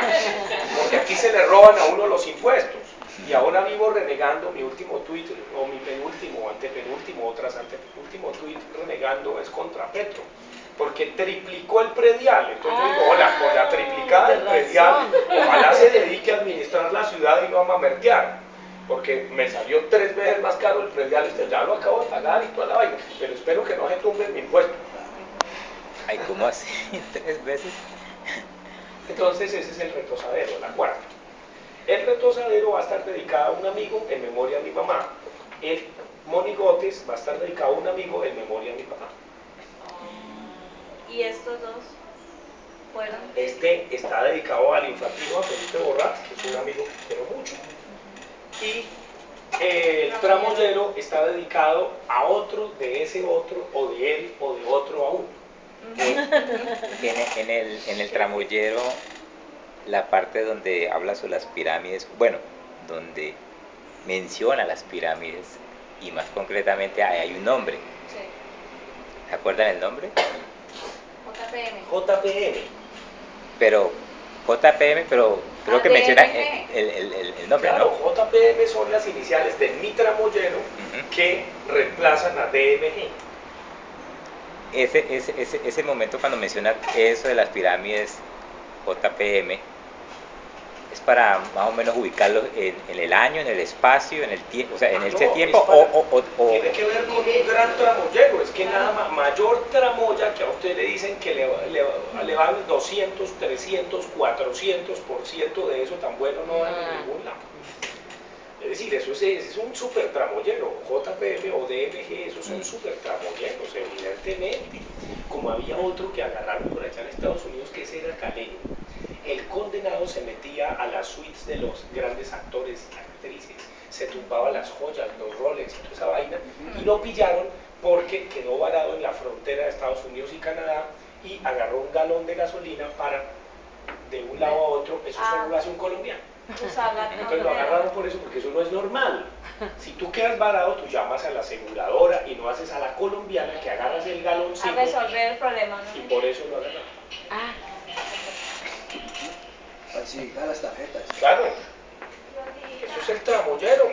porque aquí se le roban a uno los impuestos. Y ahora vivo renegando mi último tuit, o mi penúltimo, antepenúltimo, antepenúltimo tuit renegando es contra Petro. Porque triplicó el predial. Entonces yo digo, hola, con la triplicada del predial, ojalá se dedique a administrar la ciudad y no a mamertear. Porque me salió 3 veces más caro el predial, ya lo acabo de pagar y toda la vaina. Pero espero que no se tumben mi impuesto. Ay, ¿cómo así? 3 veces. Entonces ese es el retosadero, la cuarta. El retosadero va a estar dedicado a un amigo en memoria a mi mamá. El Monigotes va a estar dedicado a un amigo en memoria a mi papá. ¿Y estos dos fueron? Este está dedicado al infantino, a Felipe Borrás, que es un amigo que quiero mucho. Y el tramoyero está dedicado a otro, de ese otro, o de él, o de otro aún. En el tramoyero, la parte donde habla sobre las pirámides, bueno, donde menciona las pirámides y más concretamente hay un nombre. Sí. ¿Se acuerdan el nombre? JPM. JPM. Pero JPM, pero creo que menciona el nombre, Claro, ¿no? JPM son las iniciales de mi tramoyero que reemplazan a DMG. Ese momento cuando menciona eso de las pirámides, JPM, es para más o menos ubicarlos en el año, en el espacio, en el tiempo, o sea, en ese No, tiempo es para- o- Tiene que ver con un gran tramoyero, es que nada mayor tramoya que a usted le dicen que le van 200, 300, 400% de eso tan bueno no van en ningún lado. Es decir, eso es un super tramoyero, JPM o DMG, esos son super tramoyeros, evidentemente. Como había otro que agarraron por allá en Estados Unidos, que ese era caleño. El condenado se metía a las suites de los grandes actores y actrices, se tumbaba las joyas, los Rolex y toda esa vaina, y lo pillaron porque quedó varado en la frontera de Estados Unidos y Canadá y agarró un galón de gasolina para de un lado a otro, eso solo lo hace un colombiano. Usarla Entonces lo agarraron por eso, porque eso no es normal. Si tú quedas varado, tú llamas a la aseguradora y no haces a la colombiana que agarras el a galoncito resolver el problema, y ¿no? por eso lo agarraron. Ah, Falsificar las tarjetas. Claro, eso es el tramoyero.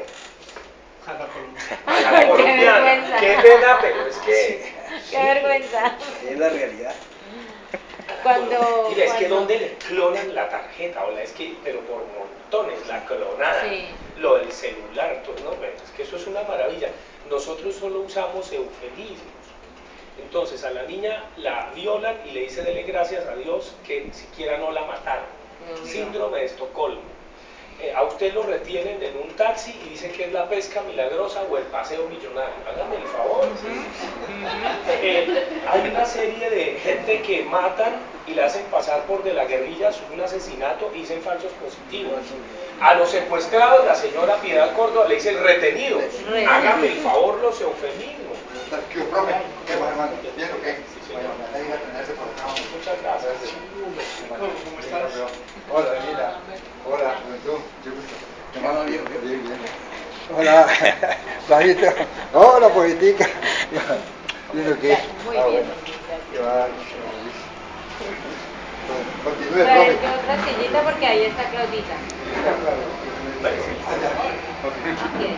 A la Colombia. A la Qué colombiana. vergüenza. Qué pena, pero es que... qué vergüenza. Es la realidad. Cuando... Mira, es que cuando- donde le clonan la tarjeta, o la es que, pero por montones, la clonada, Sí. lo del celular, todo, no, bueno, es que eso es una maravilla. Nosotros solo usamos eufemismos. Entonces a la niña la violan y le dice dele gracias a Dios que siquiera no la mataron. Síndrome de Estocolmo. A usted lo retienen en un taxi y dicen que es la pesca milagrosa o el paseo millonario. Háganme el favor. Hay una serie de gente que matan y le hacen pasar por de la guerrilla un asesinato y dicen falsos positivos. A los secuestrados, la señora Piedad Córdoba le dice retenidos. Háganme el favor los eufemismos. ¿Qué profe? ¿Qué va, hermano? ¿Bien o qué? Bueno, me alegra tenerse por acá. Muchas gracias. ¿Cómo estás? Hola, mira. Hola, tú. Mucho gusto. Hermano, bien, bien. Bien, bien. Hola, Flavito. Hola, poetica. ¿Bien o qué? Muy Ah, bien. bueno. Qué va. Bueno, continúe, Trae profe. yo otra sillita porque ahí está Claudita. Ok.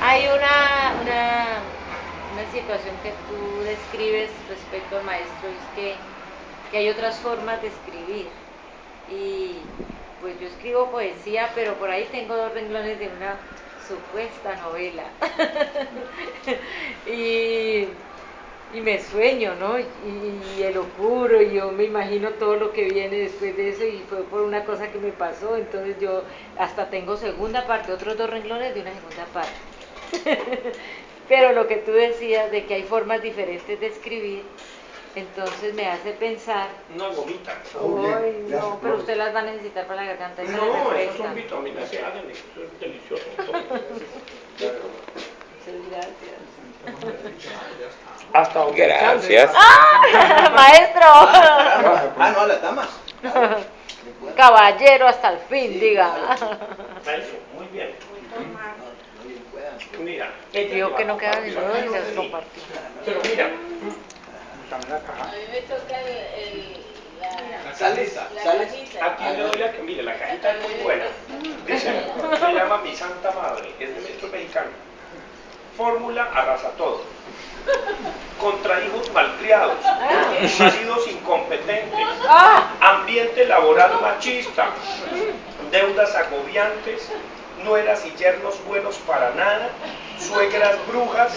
Hay una situación que tú describes respecto al maestro, es que hay otras formas de escribir. Y pues yo escribo poesía, pero por ahí tengo 2 renglones de una supuesta novela. y me sueño, ¿no? Y elocuro, y yo me imagino todo lo que viene después de eso, y fue por una cosa que me pasó, entonces yo hasta tengo segunda parte, otros 2 renglones de una segunda parte. Pero lo que tú decías de que hay formas diferentes de escribir, entonces me hace pensar, Una gomita. uy, no, pero usted las va a necesitar para la garganta, esas No, le eso son refrescan. vitaminas C, háganle, eso es delicioso. Muchas gracias. Hasta donde Gracias. ¡Ah! ¡Maestro! No, a las damas. Caballero hasta el fin, diga. Eso, muy bien. Bien, puedan. Mira, Vio que no queda de sino y se compartió. Pero mira, También la caja. A mí me toca la ¿Sales? ¿Sales? cajita. aquí le doy la que, mire, la cajita es muy buena. Dice, se llama Mi Santa Madre, es de maestro mexicano. Fórmula arrasa todo. Contra hijos malcriados, maridos incompetentes, ambiente laboral machista, deudas agobiantes, nueras y yernos buenos para nada, suegras brujas,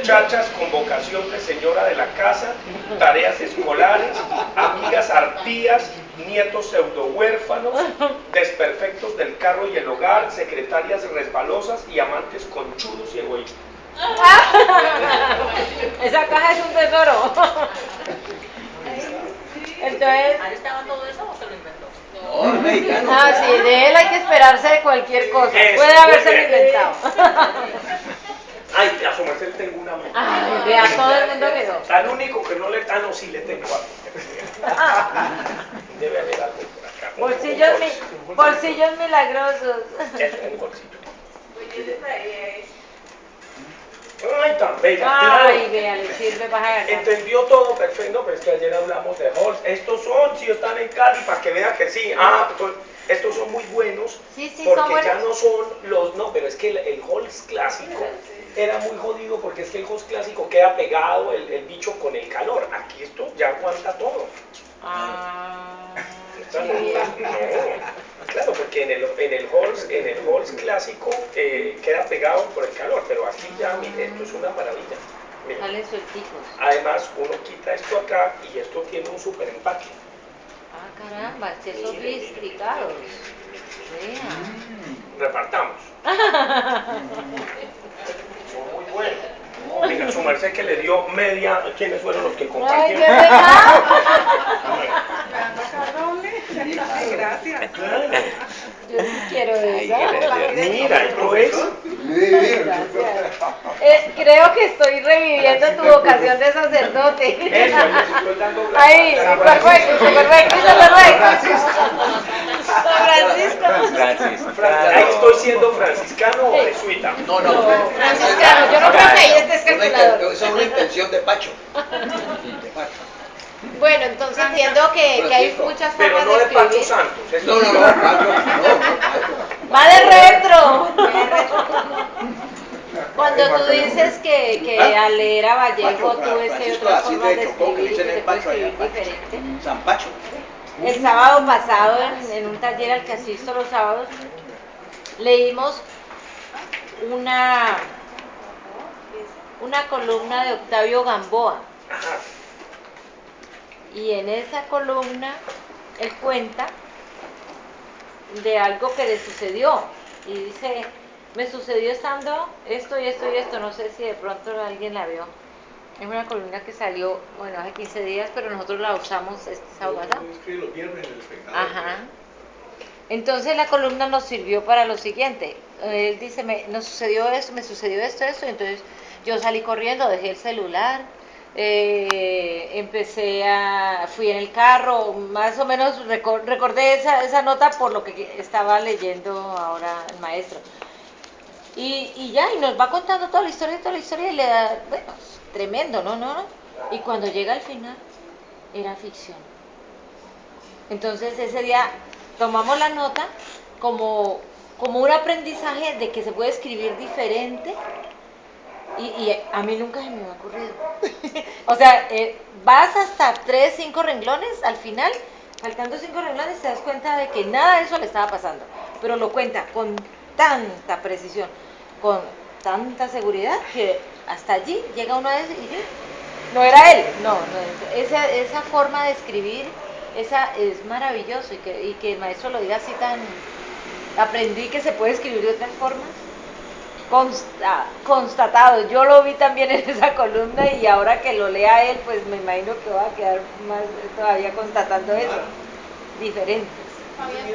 chachas con vocación de señora de la casa, tareas escolares, amigas arpías, nietos pseudo huérfanos, desperfectos del carro y el hogar, secretarias resbalosas y amantes conchudos y egoístas. Esa caja es un tesoro. Entonces, ¿Ahí estaba todo eso o se lo inventó? No, es mexicano. sí, de él hay que esperarse de cualquier cosa. Eso, Puede haberse muy bien. inventado. Ay, a su merced tengo una mujer. Ay, vea, todo el mundo quedó. Al único que no le... Ah, no, sí le tengo algo. Debe haber algo por acá. Bolsillos milagrosos. Es un bolsillo. Pues yo le traía eso. Ay, tan bella, Ay, claro. vea, le sirve para agarrar. Entendió todo perfecto, pero es que ayer hablamos de Halls. Estos son, si están en Cali, para que vean que sí. Pues, estos son muy buenos, Sí, son porque ya buenos. no son los... No, pero es que el Halls clásico era muy jodido, porque es que el Halls clásico queda pegado el bicho con el calor. Aquí esto ya aguanta todo. Ah, Esta qué no, bien. no. Claro, porque en el Halls clásico queda pegado por el calor, pero aquí ya, mire, esto es una maravilla. Mire. Salen suelticos. Además, uno quita esto acá y esto tiene un super empaque. Ah, caramba, es que sofisticados. Vea. Repartamos. Son muy buenos. Mira, su merced que le dio media, ¿quiénes fueron los que Ay, compartieron? qué verdad. Gracias. Yo sí quiero Ay, esa. gracias. Mira, el profesor. Creo que estoy reviviendo tu vocación de sacerdote. Eso, les estoy dando gracias. Ahí, perfecto, perfecto, Don Francisco. Ahí estoy siendo franciscano o jesuita. No, no. Franciscano, yo no creo que ahí estés calculador. Esa es una intención de Pacho. De Pacho. Bueno, entonces entiendo que hay muchas Pero formas no de de Pacho escribir. Santos. eso No, no, sí. no, Pacho. Va de retro. Cuando tú dices que al leer a Vallejo tú ves que hay otras Así formas de de Chocó, que escribir y dicen que se el puede Pacho allá. escribir diferente. San Pacho. El sábado pasado en un taller al que asisto los sábados leímos una columna de Octavio Gamboa. Ajá. Y en esa columna él cuenta de algo que le sucedió y dice, me sucedió estando esto y esto y esto, no sé si de pronto alguien la vio. Es una columna que salió, bueno, hace 15 días, pero nosotros la usamos este sábado pasado. Yo escribo los viernes en el espectador. Ajá. Entonces la columna nos sirvió para lo siguiente. Él dice, me sucedió esto, y entonces yo salí corriendo, dejé el celular, fui en el carro, más o menos recordé esa nota por lo que estaba leyendo ahora el maestro. Y nos va contando toda la historia y le da, bueno, tremendo, ¿no? Y cuando llega al final, era ficción. Entonces ese día tomamos la nota como un aprendizaje de que se puede escribir diferente y a mí nunca se me ha ocurrido. O sea, vas hasta 3, 5 renglones al final, faltando 5 renglones te das cuenta de que nada de eso le estaba pasando, pero lo cuenta con tanta precisión, con tanta seguridad que hasta allí llega uno a decir, no era él, no, esa forma de escribir es maravilloso y que el maestro lo diga así tan, aprendí que se puede escribir de otras formas, constatado, yo lo vi también en esa columna y ahora que lo lea él, pues me imagino que va a quedar más todavía constatando eso, diferentes. Fabián,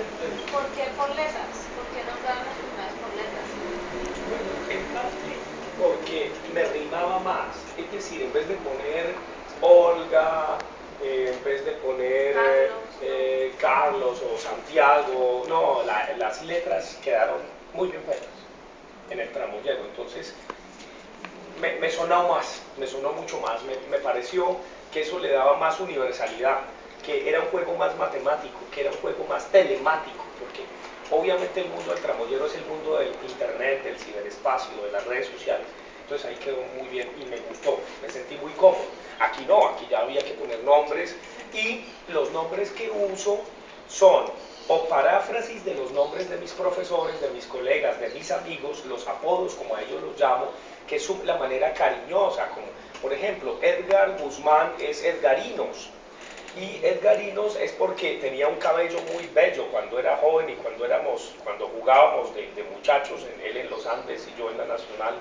¿por qué por letras? ¿Por qué no quedan las primeras por letras? En parte porque me rimaba más, es decir, en vez de poner Olga, en vez de poner Carlos o Santiago, no, las letras quedaron muy bien puestas en el tramoyero, entonces me sonó más, me sonó mucho más, me pareció que eso le daba más universalidad, que era un juego más matemático, que era un juego más telemático, porque obviamente el mundo del tramoyero es el mundo del internet, del ciberespacio, de las redes sociales, entonces ahí quedó muy bien y me gustó, me sentí muy cómodo. Aquí no, aquí ya había que poner nombres y los nombres que uso son o paráfrasis de los nombres de mis profesores, de mis colegas, de mis amigos, los apodos como a ellos los llamo, que es la manera cariñosa, como por ejemplo Edgar Guzmán es Edgarinos, y Edgarinos es porque tenía un cabello muy bello cuando era joven y cuando jugábamos de muchachos, él en los Andes y yo en la Nacional,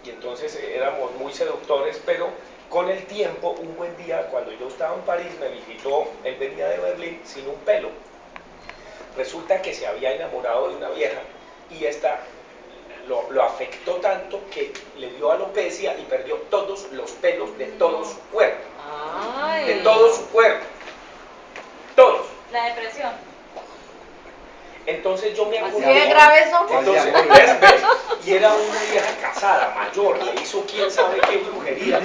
y entonces éramos muy seductores, pero con el tiempo, un buen día, cuando yo estaba en París, me visitó, él venía de Berlín sin un pelo. Resulta que se había enamorado de una vieja y esta lo afectó tanto que le dio alopecia y perdió todos los pelos de todo su cuerpo. Ay. De todo su cuerpo. Todos. La depresión. Entonces yo me acordé. ¿Así de grave somos? Entonces, ¿ves? Y era una vieja casada, mayor, le hizo quién sabe qué brujería.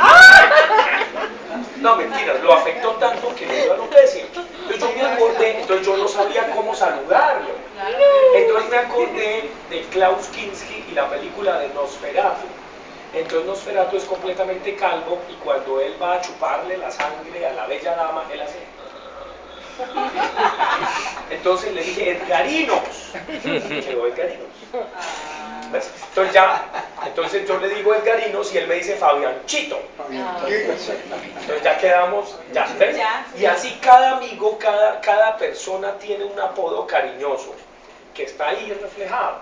No, mentiras, lo afectó tanto que le dio alopecia. Entonces yo me acordé, entonces yo no sabía cómo saludarlo. Entonces me acordé de Klaus Kinski y la película de Nosferatu. Entonces Nosferatu es completamente calvo y cuando él va a chuparle la sangre a la bella dama, él hace... Entonces le dije, Edgarinos. Y quedó Edgarinos. ¿Ves? Entonces yo le digo Edgarinos y él me dice Fabianchito. Entonces ya quedamos, ya, ¿ves? Y así cada amigo, cada persona tiene un apodo cariñoso que está ahí reflejado.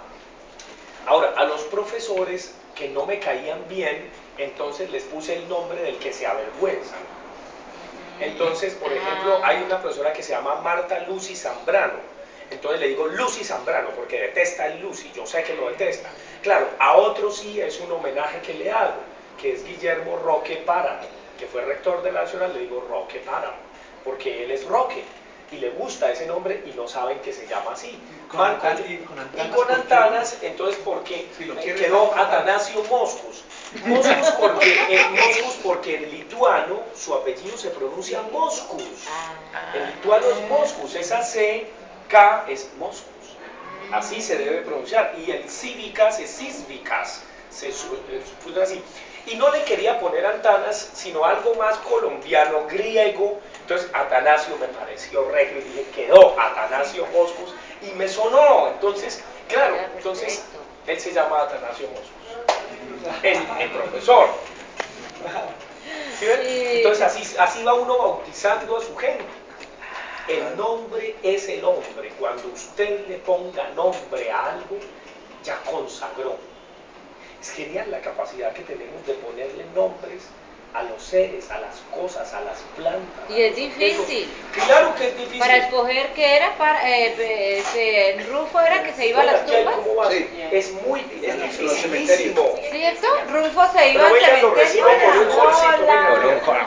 Ahora, a los profesores que no me caían bien, entonces les puse el nombre del que se avergüenzan. Entonces, por ejemplo, hay una profesora que se llama Marta Lucy Zambrano. Entonces le digo Lucy Zambrano porque detesta el Lucy, yo sé que lo detesta. Claro, a otro sí es un homenaje que le hago, que es Guillermo Roque Páramo, que fue rector de la Nacional, le digo Roque Páramo, porque él es Roque y le gusta ese nombre y no saben que se llama así. Y con Antanas, entonces porque quedó Atanasio Moscus. Moscus porque en lituano su apellido se pronuncia Moscus. En lituano es Moscus, esa C, K es Moscus. Así se debe pronunciar. Y el cívicas es cisvicas. Se escucha así. Y no le quería poner Antanas, sino algo más colombiano, griego. Entonces Atanasio me pareció regio y dije, quedó Atanasio Moscus y me sonó. Entonces, claro, entonces él se llama Atanasio Moscus, el profesor. ¿Sí ven? Entonces así va uno bautizando a su gente. El nombre es el hombre. Cuando usted le ponga nombre a algo, ya consagró. Es genial la capacidad que tenemos de ponerle nombres a los seres, a las cosas, a las plantas. Y es difícil. Claro que es difícil. Para escoger qué era, Rufo era que se iba a las tumbas. Sí. Es muy dificilísimo. ¿Cierto? Rufo se iba Pero al ella lo recibe cementerio. con un bolsito. Hola.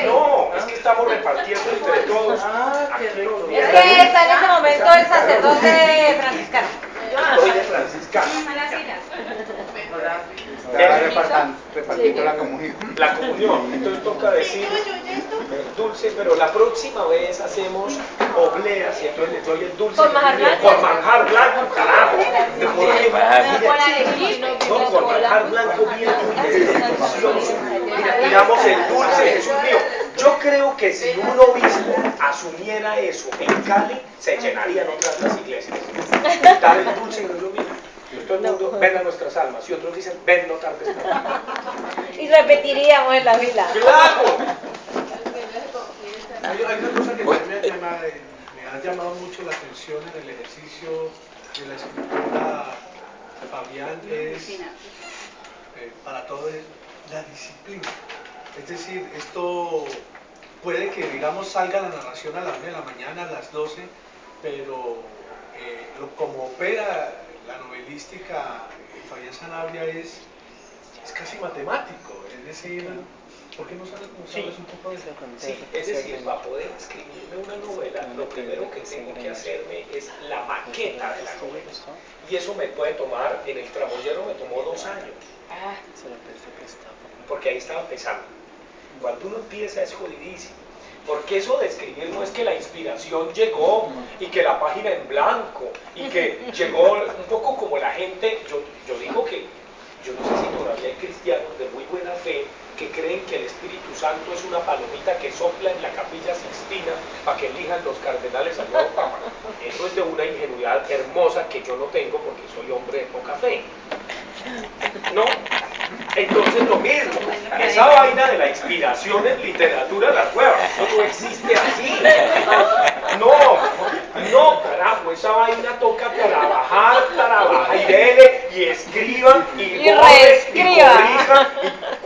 No, es que estamos repartiendo entre todos. Es que está en ese momento el sacerdote franciscano. Soy de franciscano. Repartiendo la comunión. La comunión. Entonces toca decir dulce, pero la próxima vez hacemos obleas y entonces les doy el dulce. Con manjar blanco. Con manjar blanco, carajo. No, con manjar blanco bien delicioso. Mira, tiramos el dulce, Jesús mío. Yo creo que si un obispo asumiera eso en Cali, se llenarían otras las iglesias. Dar el dulce, Jesús mío. Todo el mundo, ven a nuestras almas. Y otros dicen, ven, no tardes. Y repetiríamos en la fila. ¡Claro! Hay una cosa que también me ha llamado mucho la atención en el ejercicio de la escritura, Fabián, es para todo es la disciplina. Es decir, esto puede que, digamos, salga la narración a la 1 de la mañana, a las 12, pero como opera la novelística Fabián Sanabria es casi matemático, es decir, ¿por qué no sabes cómo sabes un poco de eso? Sí, es decir, para poder escribirme una novela, lo primero que tengo que hacerme es la maqueta de la novela. Y eso me puede tomar, en el Tramoyero me tomó 2 años. Porque ahí estaba empezando. Cuando uno empieza es jodidísimo. Porque eso de escribir no es que la inspiración llegó y que la página en blanco y que llegó un poco como la gente, yo digo que, yo no sé si todavía hay cristianos de muy buena fe que creen que el Espíritu Santo es una palomita que sopla en la Capilla Sixtina para que elijan los cardenales al nuevo Papa. Eso es de una ingenuidad hermosa que yo no tengo porque soy hombre de poca fe. ¿No? Entonces lo mismo, esa vaina de la inspiración en literatura la nueva, eso no existe así. No, carajo, esa vaina toca trabajar y dele y escriba y corrija.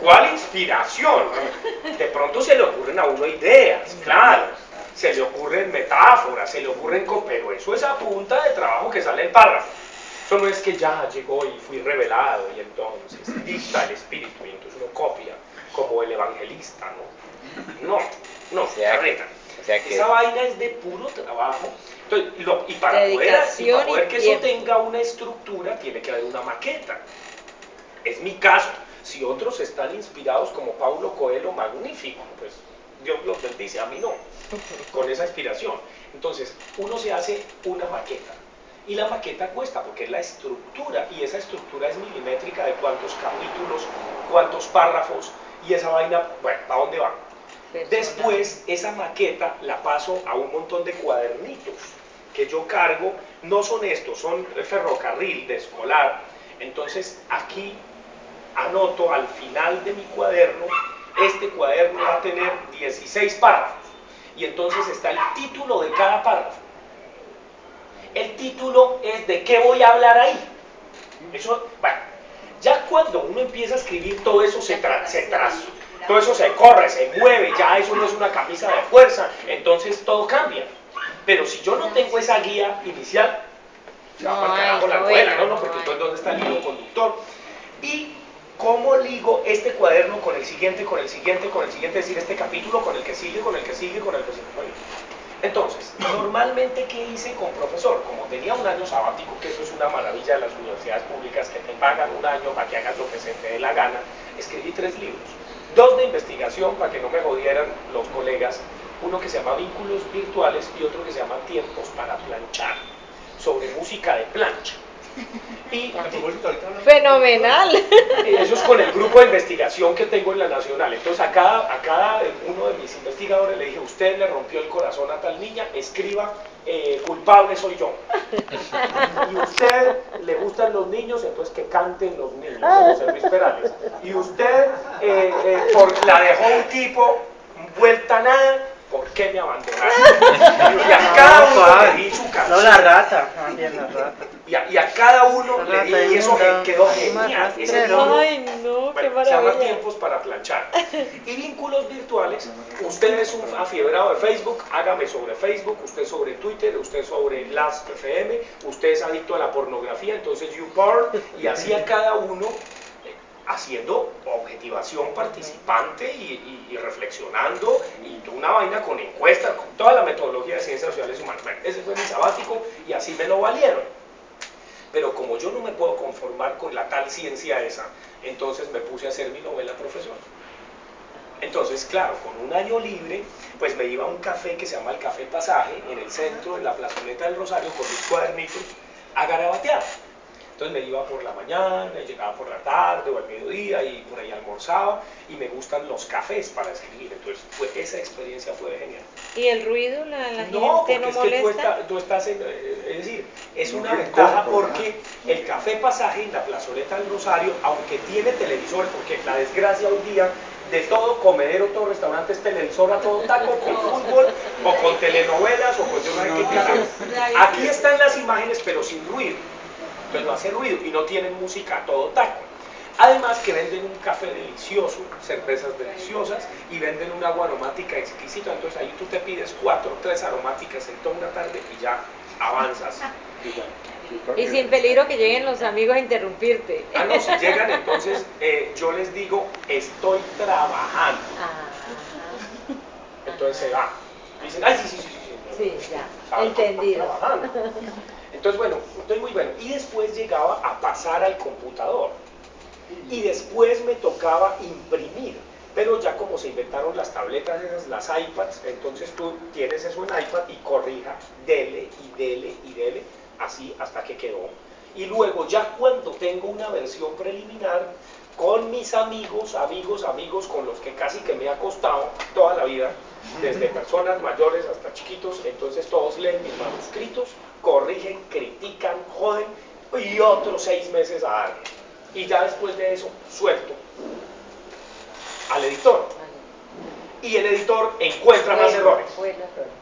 ¿Cuál inspiración? De pronto se le ocurren a uno ideas, claro, se le ocurren metáforas, se le ocurren pero eso es a punta de trabajo que sale el párrafo. Eso no es que ya llegó y fui revelado y entonces dicta el espíritu y entonces uno copia como el evangelista, ¿no? No, carreta. Esa vaina es de puro trabajo. Entonces, y para poder que eso tenga una estructura, tiene que haber una maqueta. Es mi caso. Si otros están inspirados como Paulo Coelho, magnífico, pues Dios los bendice, a mí no, con esa inspiración. Entonces, uno se hace una maqueta. Y la maqueta cuesta porque es la estructura, y esa estructura es milimétrica de cuántos capítulos, cuántos párrafos, y esa vaina, bueno, ¿a dónde va? Después, esa maqueta la paso a un montón de cuadernitos que yo cargo. No son estos, son ferrocarril de escolar. Entonces, aquí anoto al final de mi cuaderno. Este cuaderno va a tener 16 párrafos. Y entonces está el título de cada párrafo. El título es de qué voy a hablar ahí. Eso, bueno, ya cuando uno empieza a escribir, todo eso todo eso se corre, se mueve, ya eso no es una camisa de fuerza, entonces todo cambia. Pero si yo no tengo esa guía inicial, se va para el carajo la novela, ¿no? Porque entonces ¿dónde está el hilo conductor? Y cómo ligo este cuaderno con el siguiente, con el siguiente, con el siguiente, es decir, este capítulo con el que sigue, con el que sigue, con el que sigue. Entonces, normalmente, ¿qué hice con profesor? Como tenía un año sabático, que eso es una maravilla de las universidades públicas, que te pagan un año para que hagas lo que se te dé la gana, escribí 3 libros. 2 de investigación, para que no me jodieran los colegas, uno que se llama Vínculos Virtuales y otro que se llama Tiempos para Planchar, sobre música de plancha. Y fenomenal. eso es con el grupo de investigación que tengo en la Nacional. Entonces a cada uno de mis investigadores le dije, usted le rompió el corazón a tal niña, escriba, culpable soy yo. Y usted le gustan los niños, entonces que canten los niños, como José Luis Perales. Y usted la dejó un tipo, vuelta a nada, ¿por qué me abandonaste? Y a cada uno le di su canción. No, la rata, también la rata. Y a cada uno le di, y eso quedó genial. Ese libro, Ay, no, qué bueno, se llama maravilla. Tiempos para Planchar. Y Vínculos Virtuales, usted es un afiebrado de Facebook, hágame sobre Facebook, usted sobre Twitter, usted sobre Last.fm, usted es adicto a la pornografía, entonces YouPorn, y así a cada uno haciendo objetivación participante y reflexionando, y una vaina con encuestas, con toda la metodología de ciencias sociales y humanas. Bueno, ese fue mi sabático y así me lo valieron. Pero como yo no me puedo conformar con la tal ciencia esa, entonces me puse a hacer mi novela profesor. Entonces, claro, con un año libre, pues me iba a un café que se llama el Café Pasaje, en el centro, en la plazoleta del Rosario, con mis cuadernitos, a garabatear. Entonces me iba por la mañana, y llegaba por la tarde o al mediodía, y por ahí almorzaba, y me gustan los cafés para escribir. Entonces, esa experiencia fue genial. ¿Y el ruido, la gente No, porque no es que molesta? tú estás en, es decir, es una ventaja porque el Café Pasaje en la plazoleta del Rosario, aunque tiene televisores, porque la desgracia hoy día de todo comedero, todo restaurante es televisor a todo taco, con fútbol, o con telenovelas, o con yo no sé qué carajo. Aquí están las imágenes, pero sin ruido. Entonces no hace ruido y no tienen música a todo taco. Además que venden un café delicioso, cervezas deliciosas, y venden una agua aromática exquisita. Entonces ahí tú te pides 4 o 3 aromáticas en toda una tarde y ya avanzas. Y sin peligro que lleguen los amigos a interrumpirte. Ah, no, si llegan, entonces yo les digo, estoy trabajando. Entonces se va. Dicen, ay, sí. Sí, ya, ¿Saben? entendido. Trabajando. Entonces, bueno, estoy muy bueno. Y después llegaba a pasar al computador. Y después me tocaba imprimir. Pero ya como se inventaron las tabletas esas, las iPads, entonces tú tienes eso en iPad y corrija, dele, así hasta que quedó. Y luego ya cuando tengo una versión preliminar, con mis amigos con los que casi que me he acostado toda la vida, desde personas mayores hasta chiquitos, entonces todos leen mis manuscritos, corrigen, critican, joden, y otros 6 meses a darle. Y ya después de eso, suelto al editor. Y el editor encuentra más errores.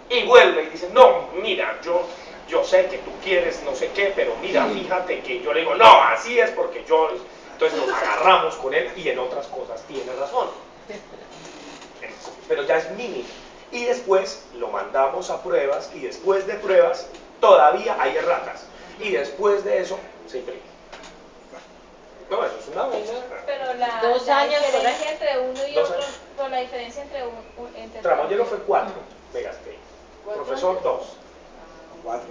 Y vuelve y dice, no, mira, yo sé que tú quieres no sé qué, pero mira, fíjate que yo le digo, no, así es porque yo... Entonces nos agarramos con él y en otras cosas tiene razón. Pero ya es mínimo. Y después lo mandamos a pruebas y después de pruebas todavía hay erratas. Y después de eso se imprime. No, eso es una vaina. Pero la 2 años por ahí. diferencia entre uno y 2 otro, años. pero la diferencia entre Tramoyero fue 4, me gasté. Profesor 2. 4.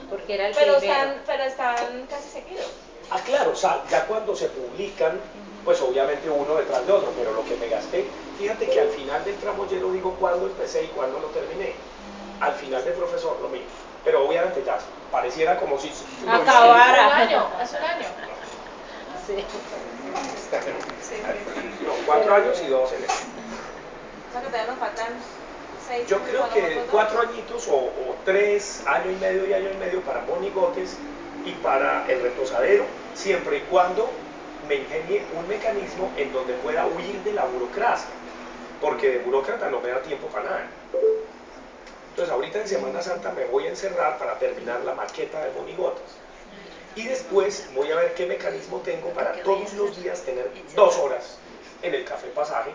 Porque era el pero primero. pero están casi seguidos. Ah, claro, o sea, ya cuando se publican, pues obviamente uno detrás de otro, pero lo que me gasté, fíjate que al final del tramoyero digo cuándo empecé y cuándo lo terminé. Al final del profesor lo mismo, pero obviamente ya pareciera como si... Acabara. Hace un año. Sí. No, 4 años y 2 en este. sea que todavía nos faltan 6 Yo años creo para que nosotros 4 añitos o 3, año y medio y año y medio para monigotes y para el reposadero, siempre y cuando me ingenie un mecanismo en donde pueda huir de la burocracia, porque de burócrata no me da tiempo para nada. Entonces ahorita en Semana Santa me voy a encerrar para terminar la maqueta de monigotes. Y después voy a ver qué mecanismo tengo para todos los días tener 2 horas en el Café Pasaje